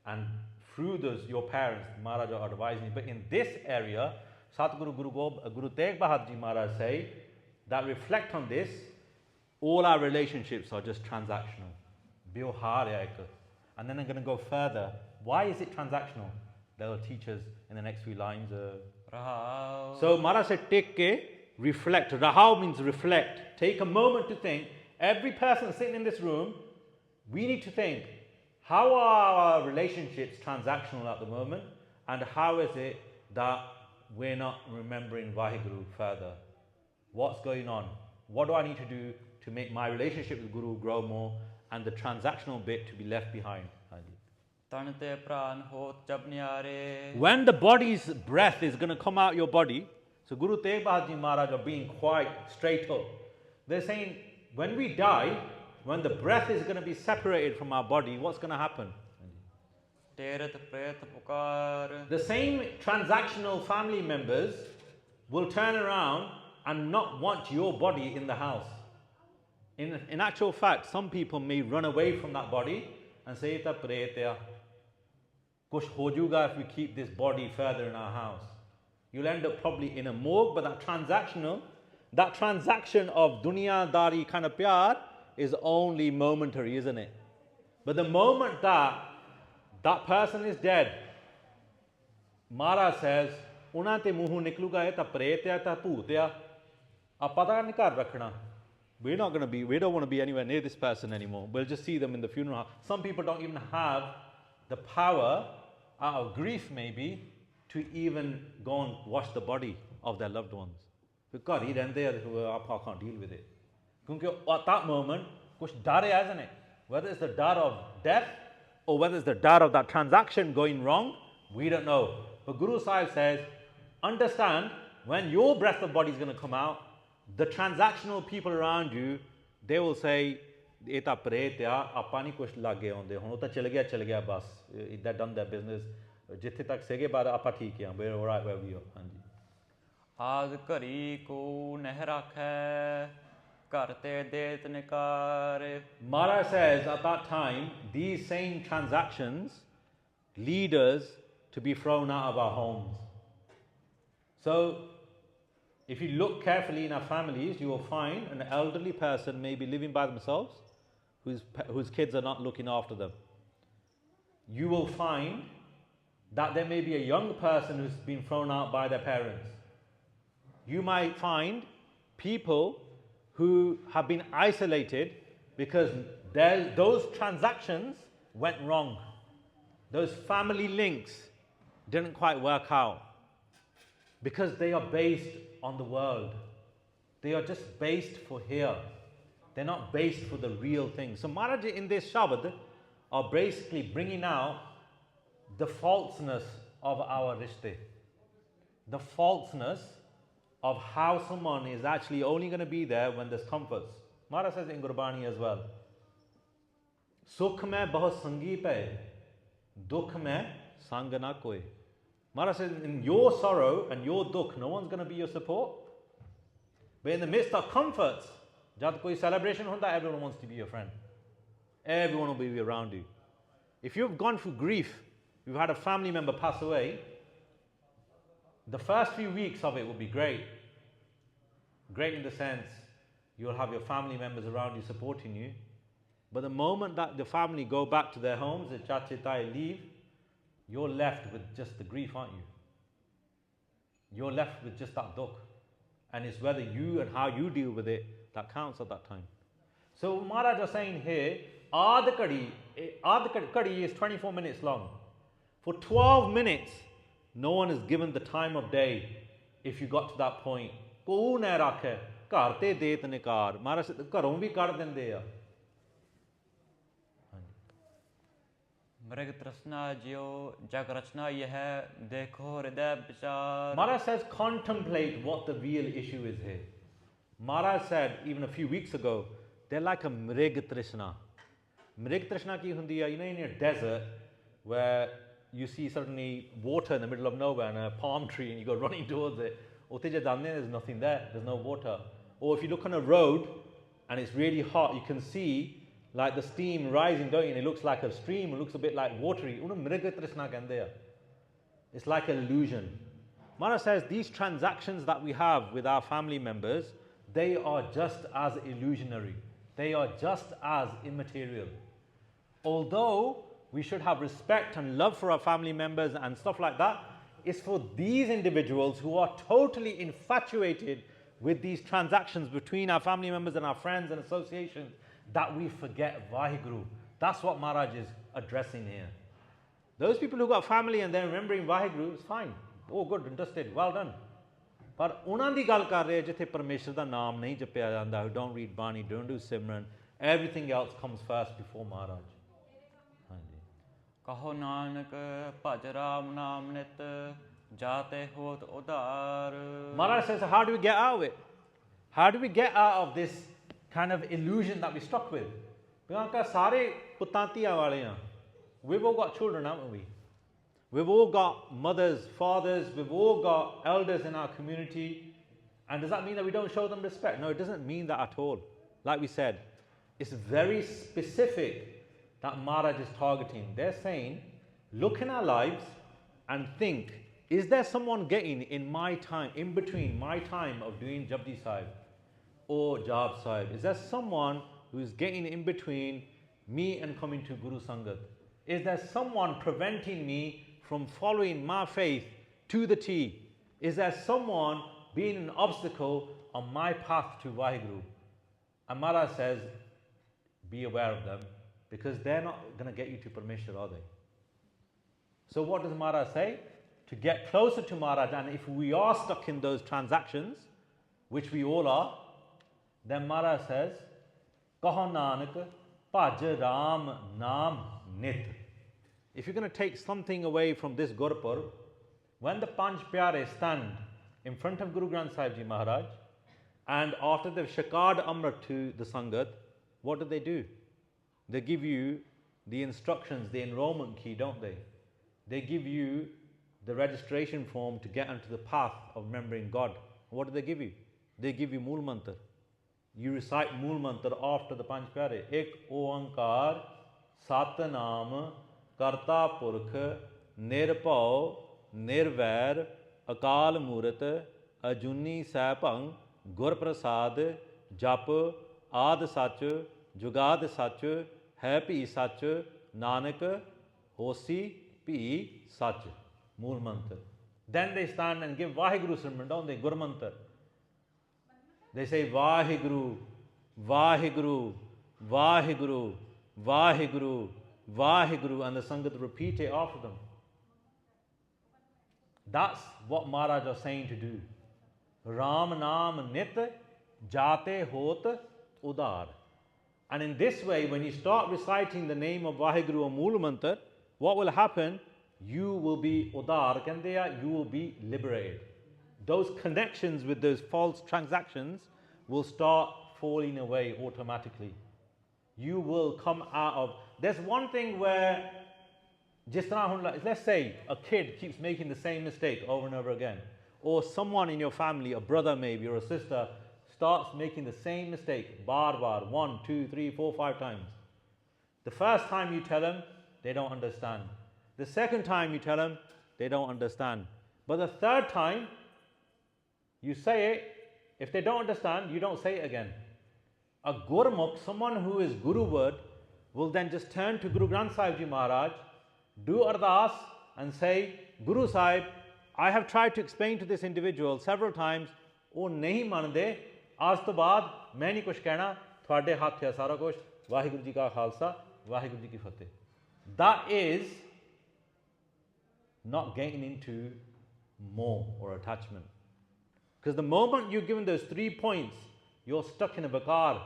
and through those your parents, Maharaj are advising. But in this area, Satguru Guru Tegh Bahadur Ji Maharaj say that reflect on this, all our relationships are just transactional. And then I'm going to go further. Why is it transactional? They'll teach us in the next few lines. So Maharaj said, take reflect. Rahau means reflect. Take a moment to think. Every person sitting in this room, we need to think, how are our relationships transactional at the moment? And how is it that we're not remembering Vaheguru further? What's going on? What do I need to do to make my relationship with Guru grow more and the transactional bit to be left behind? When the body's breath is going to come out your body, so Guru Tegh Bahadur Ji Maharaj are being quite straight up. They're saying, when we die, when the breath is going to be separated from our body, what's going to happen? The same transactional family members will turn around and not want your body in the house. In actual fact, some people may run away from that body and say, "Ita pretya, kuch ho jaga if we keep this body further in our house." You'll end up probably in a morgue, but that transaction of dunyadari kind of pyar is only momentary, isn't it? But the moment that person is dead, Maharaj says, "Una te muhu nikluga eta pretya ta bhutya." Apada nahi kar rakhna. We don't want to be anywhere near this person anymore. We'll just see them in the funeral house. Some people don't even have the power, out of grief maybe, to even go and wash the body of their loved ones. Because he can't deal with it. Because at that moment, kuch dar hai, isn't it? Whether it's the dar of death or whether it's the dar of that transaction going wrong, we don't know. But Guru Sahib says, understand, when your breath of body is going to come out, the transactional people around you, they will say, "Eta pretya, apa nahi kuch lage honde. Hun ta chal gaya bas. They've done their business. Jithe tak sege baad apa theek hai. We're all right where we are." Aag kari ko neh rakhe, karte det nikar. Maharaj says at that time, these same transactions lead us to be thrown out of our homes. So, if you look carefully in our families, you will find an elderly person may be living by themselves, whose kids are not looking after them. You will find that there may be a young person who's been thrown out by their parents. You might find people who have been isolated because those transactions went wrong. Those family links didn't quite work out because they are based on the world. They are just based for here. They're not based for the real thing. So Maharaj in this Shabad are basically bringing out the falseness of our rishte. The falseness of how someone is actually only going to be there when there's comforts. Maharaj says in Gurbani as well, Sukh mein bahut sangi pe, dukh mein sang na koi. Maharaj says, in your sorrow and your dukh, no one's going to be your support. But in the midst of comforts, jab koi celebration honda, everyone wants to be your friend. Everyone will be around you. If you've gone through grief, you've had a family member pass away, the first few weeks of it will be great. Great in the sense, you'll have your family members around you supporting you. But the moment that the family go back to their homes, the chache tai leave, you're left with just the grief, aren't you? You're left with just that dukh. And it's whether you and how you deal with it that counts at that time. So Maharaj was saying here, Aadh Kadi is 24 minutes long. For 12 minutes, no one is given the time of day if you got to that point. Ko na rakhe, kar te det nikar. Maharaj said, karon vi kar dende ya. मृग तृष्णा ज्यो जग रचना यह देखो हृदय विचार. Maharaj says, contemplate what the real issue is here. Maharaj said, even a few weeks ago, they're like a mrig trishna. Mrig trishna ki hundi hai, you know, in a desert where you see suddenly water in the middle of nowhere and a palm tree and you go running towards it. There's nothing there, there's no water. Or if you look on a road and it's really hot, you can see like the steam rising, don't you? And it looks like a stream, it looks a bit like watery. It's like an illusion. Maharaj says these transactions that we have with our family members, they are just as illusionary. They are just as immaterial. Although we should have respect and love for our family members and stuff like that, it's for these individuals who are totally infatuated with these transactions between our family members and our friends and associations that we forget Vaheguru. That's what Maharaj is addressing here. Those people who got family and they're remembering Vaheguru, it's fine. Oh, good, understood, well done. But ਉਹਨਾਂ ਦੀ ਗੱਲ ਕਰ ਰਹੇ ਜਿੱਥੇ ਪਰਮੇਸ਼ਰ ਦਾ ਨਾਮ ਨਹੀਂ ਜਪਿਆ ਜਾਂਦਾ, who don't read Bani, don't do Simran, everything else comes first before Maharaj. ਹਾਂਜੀ. कहो नानक भज राम नाम नित जाते होत उधार. Maharaj says, how do we get out of it? How do we get out of this kind of illusion that we're stuck with? Because ਸਾਰੇ ਪੁੱਤਾਂ ਧੀਆਂ ਵਾਲੇ ਆ. We've all got children, haven't we? We've all got mothers, fathers, we've all got elders in our community. And does that mean that we don't show them respect? No, it doesn't mean that at all. Like we said, it's very specific that Maharaj is targeting. They're saying, look in our lives and think, is there someone getting in my time, in between my time of doing Japji Sahib or Jap Sahib? Is there someone who is getting in between me and coming to Guru Sangat? Is there someone preventing me from following my faith to the T? Is there someone being an obstacle on my path to Vaheguru? And Maharaj says, be aware of them, because they're not going to get you to Parmeshwar, are they? So what does Maharaj say? To get closer to Maharaj, and if we are stuck in those transactions, which we all are, then Maharaj says, Kaho Nanak, Bhaj Ram Naam Nit. If you're going to take something away from this Gurpurab, when the Panch Pyare stand in front of Guru Granth Sahib Ji Maharaj, and after they've shakad Amrit to the Sangat, what do? They give you the instructions, the enrollment key, don't they? They give you the registration form to get onto the path of remembering God. What do they give you? They give you Mool Mantra. You recite Mool Mantra after the Panch Pyare. Ek Oankar Satnam Karta Purkh Nirbhau Nirvair Akal Murat Ajuni Saipang Gur Prasad Jap Ad Sach Jugad Sach Hai Pi Sach Nanak Hosi Pi Sach. Mool Mantra. Then they stand and give Vaheguru Simran, don't they? Gur Mantra. They say Vaheguru, Vaheguru, Vaheguru, Vaheguru, Vaheguru, and the Sangat repeat it after them. That's what Maharaj was saying to do. Ram Naam Nit Jate Hot Udar. And in this way, when you start reciting the name of Vaheguru or Mool Mantra, what will happen? You will be Udar Kandeya, you will be liberated. Those connections with those false transactions will start falling away automatically. You will come out of... There's one thing where, let's say a kid keeps making the same mistake over and over again, or someone in your family, a brother maybe or a sister, starts making the same mistake, bar, 1, 2, 3, 4, 5 times. The first time you tell them, they don't understand. The second time you tell them, they don't understand. But the third time, you say it. If they don't understand, you don't say it again. A Gurmukh, someone who is Guru word, will then just turn to Guru Granth Sahib Ji Maharaj, do ardas and say, Guru Sahib, I have tried to explain to this individual several times, oh nahi mande, aaj to baad, main nahi kuch kehna, thwade haath hai sara kuch, Vaheguru Ji ka Khalsa, Vaheguru Ji ki Fateh. That is not getting into more or attachment. Because the moment you're given those 3 points, you're stuck in a vakar.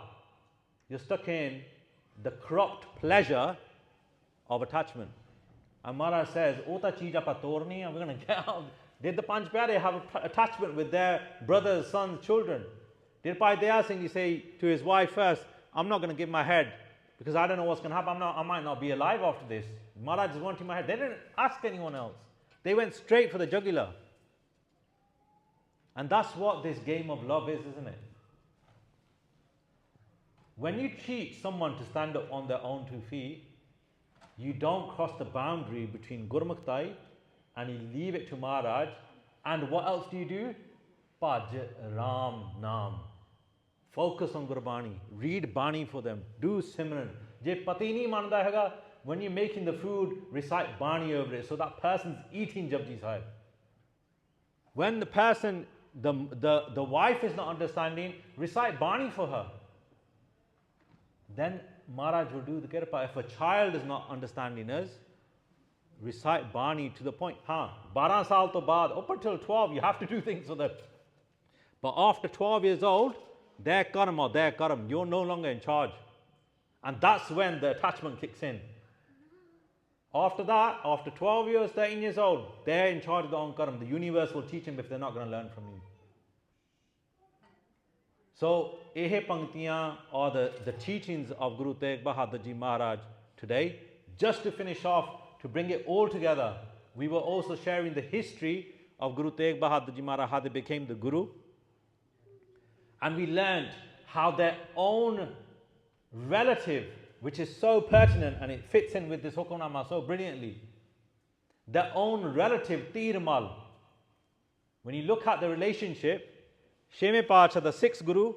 You're stuck in the corrupt pleasure of attachment. And Maharaj says, Ota cheez apa torni, we're going to get out. Did the Panch Pyare have attachment with their brothers, sons, children? Did Pai Daya Singh say to his wife first, I'm not going to give my head because I don't know what's going to happen. I might not be alive after this. Maharaj is wanting my head. They didn't ask anyone else. They went straight for the jugular. And that's what this game of love is, isn't it? When you teach someone to stand up on their own 2 feet, you don't cross the boundary between Gurmuktai and you leave it to Maharaj. And what else do you do? Bhaj Ram Naam. Focus on Gurbani. Read Bani for them. Do Simran. Je pati nahi manda hega, when you're making the food, recite Bani over it so that person's eating Japji Sahib. When the person, the wife is not understanding, recite Bani for her. Then Maharaj will do the kirpa. If a child is not understanding us, recite Bani to the point. 12 saal to baad, up until 12, you have to do things for them. But after 12 years old, their karam or their karam, you're no longer in charge. And that's when the attachment kicks in. After that, after 12 years, 13 years old, they're in charge of their own karam. The universe will teach them if they're not going to learn from you. So, ehe panktiyan or the teachings of Guru Tegh Bahadur Ji Maharaj today, just to finish off, to bring it all together, we were also sharing the history of Guru Tegh Bahadur Ji Maharaj, how they became the Guru. And we learned how their own relative, which is so pertinent and it fits in with this Hukamnama so brilliantly, their own relative, Tirmal, when you look at the relationship, Sheme Pacha, the 6th Guru,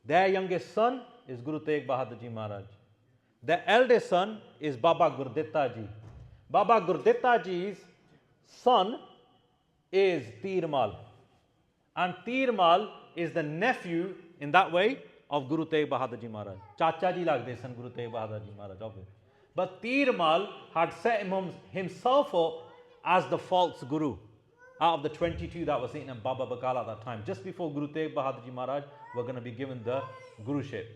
their youngest son is Guru Tegh Bahadur Ji Maharaj. Their eldest son is Baba Gurditta Ji. Baba Gurditta Ji's son is Tirmal. And Tirmal is the nephew, in that way, of Guru Tegh Bahadur Ji Maharaj. Chacha Ji lagde san Guru Tegh Bahadur Ji Maharaj. But Tirmal had set himself up as the false Guru. Out of the 22 that were sitting in Baba Bakala at that time, just before Guru Tegh Bahadur Ji Maharaj were going to be given the Guruship.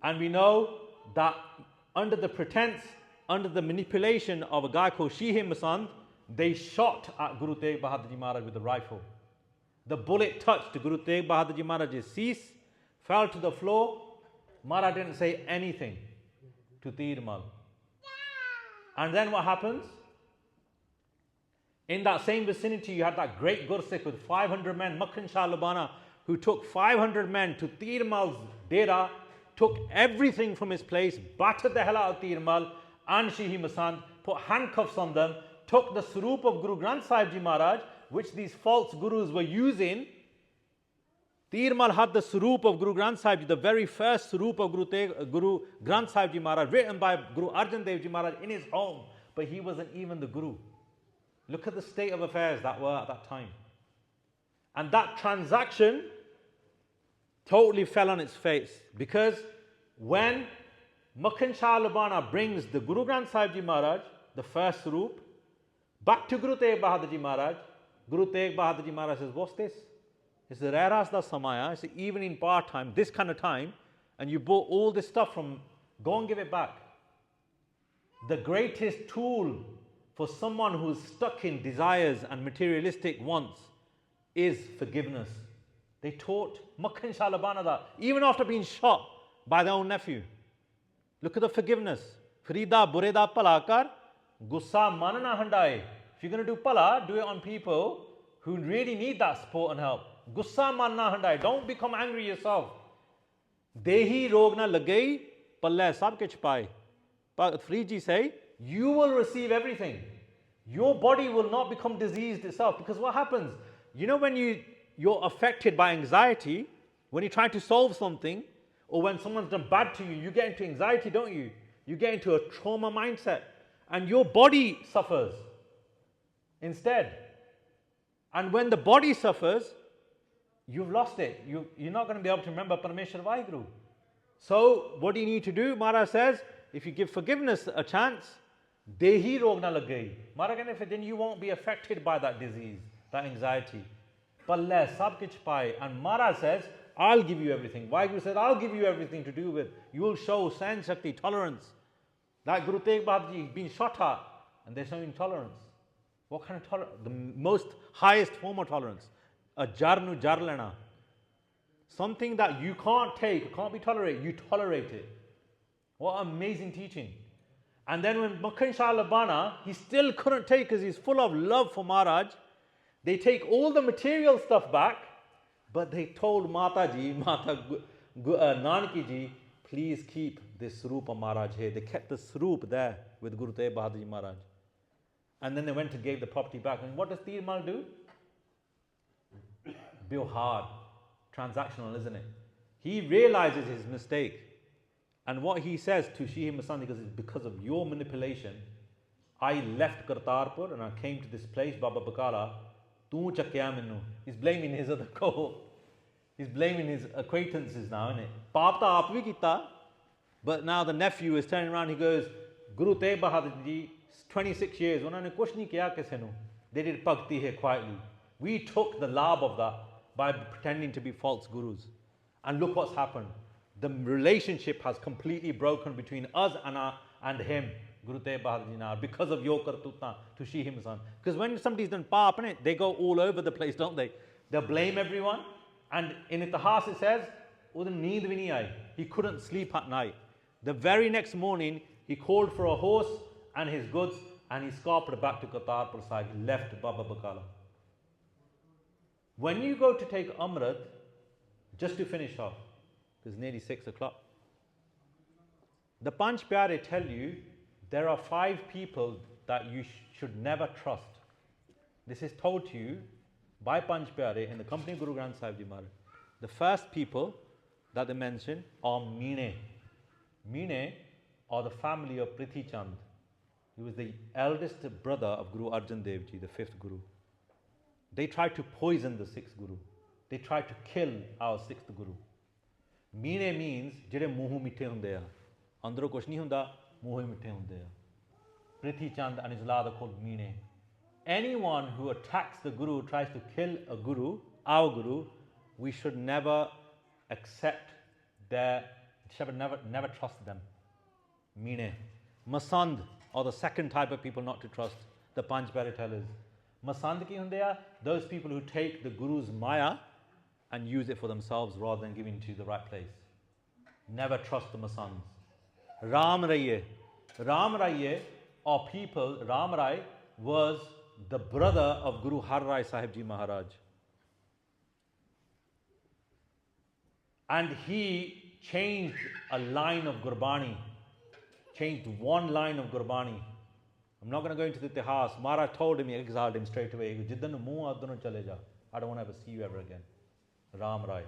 And we know that under the pretense, under the manipulation of a guy called Shihim Masand, they shot at Guru Tegh Bahadur Ji Maharaj with a rifle. The bullet touched Guru Tegh Bahadur Ji Maharaj's cease, fell to the floor. Maharaj didn't say anything to Tirmal. And then what happens? In that same vicinity, you had that great Gursikh with 500 men, Makhan Shah Labana, who took 500 men to Tirmal's dera, took everything from his place, battered the hell out of Tirmal and Shihi Masand, put handcuffs on them, took the Sarup of Guru Granth Sahib Ji Maharaj, which these false gurus were using. Tirmal had the Sarup of Guru Granth Sahib Ji, the very first Sarup of Guru Granth Sahib Ji Maharaj, written by Guru Arjan Dev Ji Maharaj in his home, but he wasn't even the Guru. Look at the state of affairs that were at that time. And that transaction totally fell on its face, because when Makhan Shah Labana brings the Guru Granth Sahib Ji Maharaj, the first Sarup, back to Guru Tegh Bahadur Ji Maharaj, Guru Tegh Bahadur Ji Maharaj says, what's this? It's the Rairas da Samaya, it's the evening part time, this kind of time, and you bought all this stuff from, go and give it back. The greatest tool for someone who's stuck in desires and materialistic wants is forgiveness. They taught Makhan Shah Labana that, even after being shot by their own nephew. Look at the forgiveness. Frida Bureda Palakar, Gussa Manana Handai. If you're going to do pala, do it on people who really need that support and help. Gussa Manana Handai. Don't become angry yourself. Dehi Rogna Lagai, Palle Sab Kich Pai. But Friji say, you will receive everything. Your body will not become diseased itself. Because what happens? You know, when you're affected by anxiety, when you're trying to solve something, or when someone's done bad to you, you get into anxiety, don't you? You get into a trauma mindset. And your body suffers instead. And when the body suffers, you've lost it. You're not going to be able to remember Parameshwar Vaheguru. So, what do you need to do? Maharaj says, if you give forgiveness a chance, Dehi rog na lagai. Maharaj says, then you won't be affected by that disease, that anxiety. Palle sab kich pai. And Maharaj says, I'll give you everything. Vaheguru says, I'll give you everything to do with. You will show Sain Shakti, tolerance. That Guru Tegh Bahadur Ji being shot at, and they're showing tolerance. What kind of tolerance? The most highest form of tolerance. A jar nu jar lena. Something that you can't take, can't be tolerated, you tolerate it. What amazing teaching. And then when Makhan Shah Labana, he still couldn't take because he's full of love for Maharaj. They take all the material stuff back, but they told Mata Nanaki ji, please keep this Swarup of Maharaj here. They kept the Swarup there with Guru Tegh Bahadur Ji Maharaj. And then they went and gave the property back. And what does Tir Mal do? Bihar. Transactional, isn't it? He realizes his mistake. And what he says to Shihi Masand, because it's because of your manipulation, I left Kartarpur and I came to this place, Baba Bakala. Tu chakya minnu. He's blaming his other He's blaming his acquaintances now, isn't it? Paap ta aap bhi kita. But now the nephew is turning around, he goes, Guru Tegh Bahadur Ji, 26 years, unhone kuch nahi kiya kisi nu. They did bhakti here quietly. We took the labh of that by pretending to be false gurus. And look what's happened. The relationship has completely broken between us and him, Guru Tegh Bahadur Ji now, because of your kartuta to Shihi Masand. Because when somebody's done paap, they go all over the place, don't they? They'll blame everyone. And in Itihas it says, neend bhi nahi aayi. He couldn't sleep at night. The very next morning, he called for a horse and his goods and he scarpered back to Kartarpur Sahib. He left Baba Bakala. When you go to take Amrit, just to finish off, because it's nearly 6 o'clock, the Panch Pyare tell you there are 5 people that you should never trust. This is told to you by Panch Pyare in the company of Guru Granth Sahib Ji Maharaj. The first people that they mention are Meene. Meene are the family of Prithi Chand. He was the eldest brother of Guru Arjan Dev Ji, the 5th Guru. They tried to poison the 6th Guru. They tried to kill our 6th Guru. Meene means jehde muh mithe hunde a. Andro kuch nahi hunda, muh mithe hunde a. Prithi Chand and his lad are called Meene. Anyone who attacks the Guru, tries to kill a Guru, our Guru, we should never accept never trust them. Meene. Masand are the second type of people not to trust, the Panch Pyare tell us. Masand ki hunde a? Those people who take the Guru's Maya and use it for themselves rather than giving it to the right place. Never trust the Masands. Ram Raiye. Ram Raiye are people, Ram Rai was the brother of Guru Har Rai Sahib Ji Maharaj. And he changed a line of Gurbani, changed one line of Gurbani. I'm not going to go into the Itihas. Maharaj told him, he exiled him straight away. He goes, Jiddan muh adano chale ja. I don't want to ever see you ever again. Ram Rai.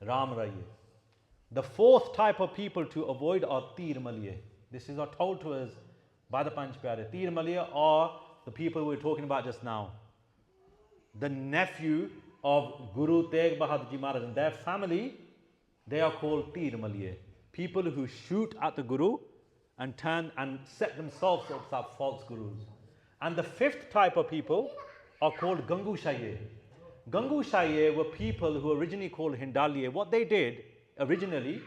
Ram Rai. The 4th type of people to avoid are Tir Maliye. This is told to us by the Panch Pyare. Tir Maliye are the people we were talking about just now. The nephew of Guru Tegh Bahadur Ji Maharaj and their family, they are called Tir Maliye. People who shoot at the Guru and turn and set themselves up as false gurus. And the 5th type of people are called Gangu Shaiye. Gangu Shaiye were people who originally called Hindaliye. What they did originally,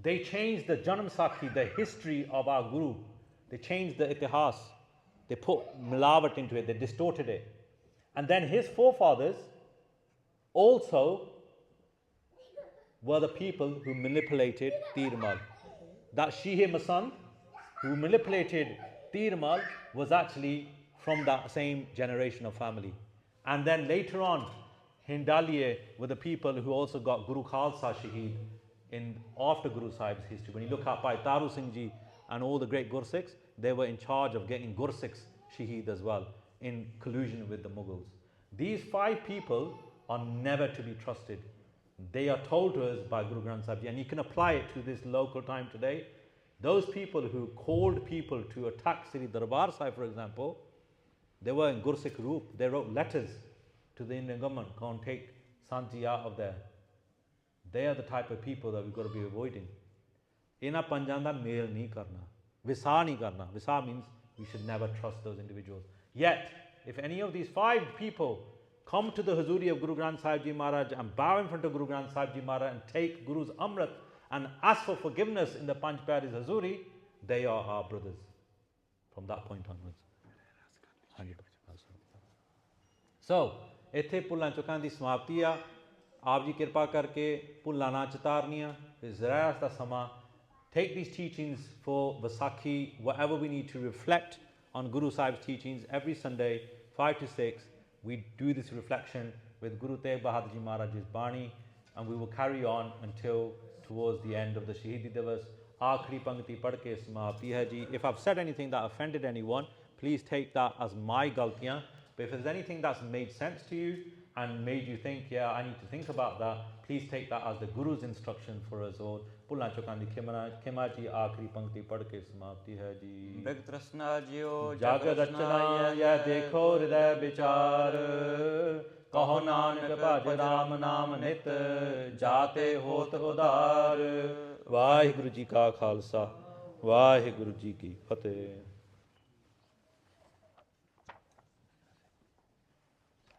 they changed the Janam Sakhi, the history of our Guru. They changed the Itihas. They put Milawat into it, they distorted it. And then his forefathers also were the people who manipulated Tirmal. That Shihe Masand, who manipulated Tirmal, was actually from that same generation of family. And then later on, Hindaliye were the people who also got Guru Khalsa Shaheed after Guru Sahib's history. When you look at Bhai Taru Singh Ji and all the great Gursikhs, they were in charge of getting Gursikhs Shaheed as well, in collusion with the Mughals. These 5 people are never to be trusted. They are told to us by Guru Granth Sahib Ji, and you can apply it to this local time today. Those people who called people to attack Sri Darbar Sahib, for example, they were in Gursikh Roop. They wrote letters to the Indian government, can't take Santi out of there. They are the type of people that we've got to be avoiding. Ina panjanda mel nahi karna. Visa nahi karna. Visa means we should never trust those individuals. Yet, if any of these 5 people come to the Hazuri of Guru Granth Sahib Ji Maharaj and bow in front of Guru Granth Sahib Ji Maharaj and take Guru's Amrit and ask for forgiveness in the Panch Pyare's Hazuri, they are our brothers from that point onwards. So, ਇੱਥੇ ਭੁੱਲਾਂ ਚੁੱਕਾਂ ਦੀ ਸਮਾਪਤੀ ਆ। ਆਪ ਜੀ ਕਿਰਪਾ ਕਰਕੇ ਭੁੱਲਾਂ ਨਾ ਚਿਤਾਰਨੀਆਂ ਤੇ ਜ਼ਰਾ ਦਾ ਸਮਾਂ take these teachings for Vaisakhi, whatever we need to reflect on Guru Sahib's teachings every Sunday, 5 to 6. We do this reflection with Guru Tegh Bahadur Ji Maharaj's Bani, and we will carry on until towards the end of the Shahidi Divas. Aakhri Pangti Padh ke samapti hai ji. If I've said anything that offended anyone, please take that as my galtiyan. But if there's anything that's made sense to you and made you think, yeah, I need to think about that, please take that as the Guru's instruction for us all. Pullan Chokan di khema ji aakhri pankti padh ke samapti hai ji. Big ਤ੍ਰਿਸ਼ਨਾ ਜਿਉ ਜਗ ਰਚਨਾ ਯਹ ਦੇਖੋ ਹਿਰਦੈ ਵਿਚਾਰ ਕਹੋ ਨਾਨਕ ਭਜ ਰਾਮ ਨਾਮ ਨਿਤ ਜਾਤੇ ਹੋਤ ਉਧਾਰ। ਵਾਹਿਗੁਰੂ ਜੀ ਕਾ ਖਾਲਸਾ ਵਾਹਿਗੁਰੂ ਜੀ ਕੀ ਫਤਿਹ।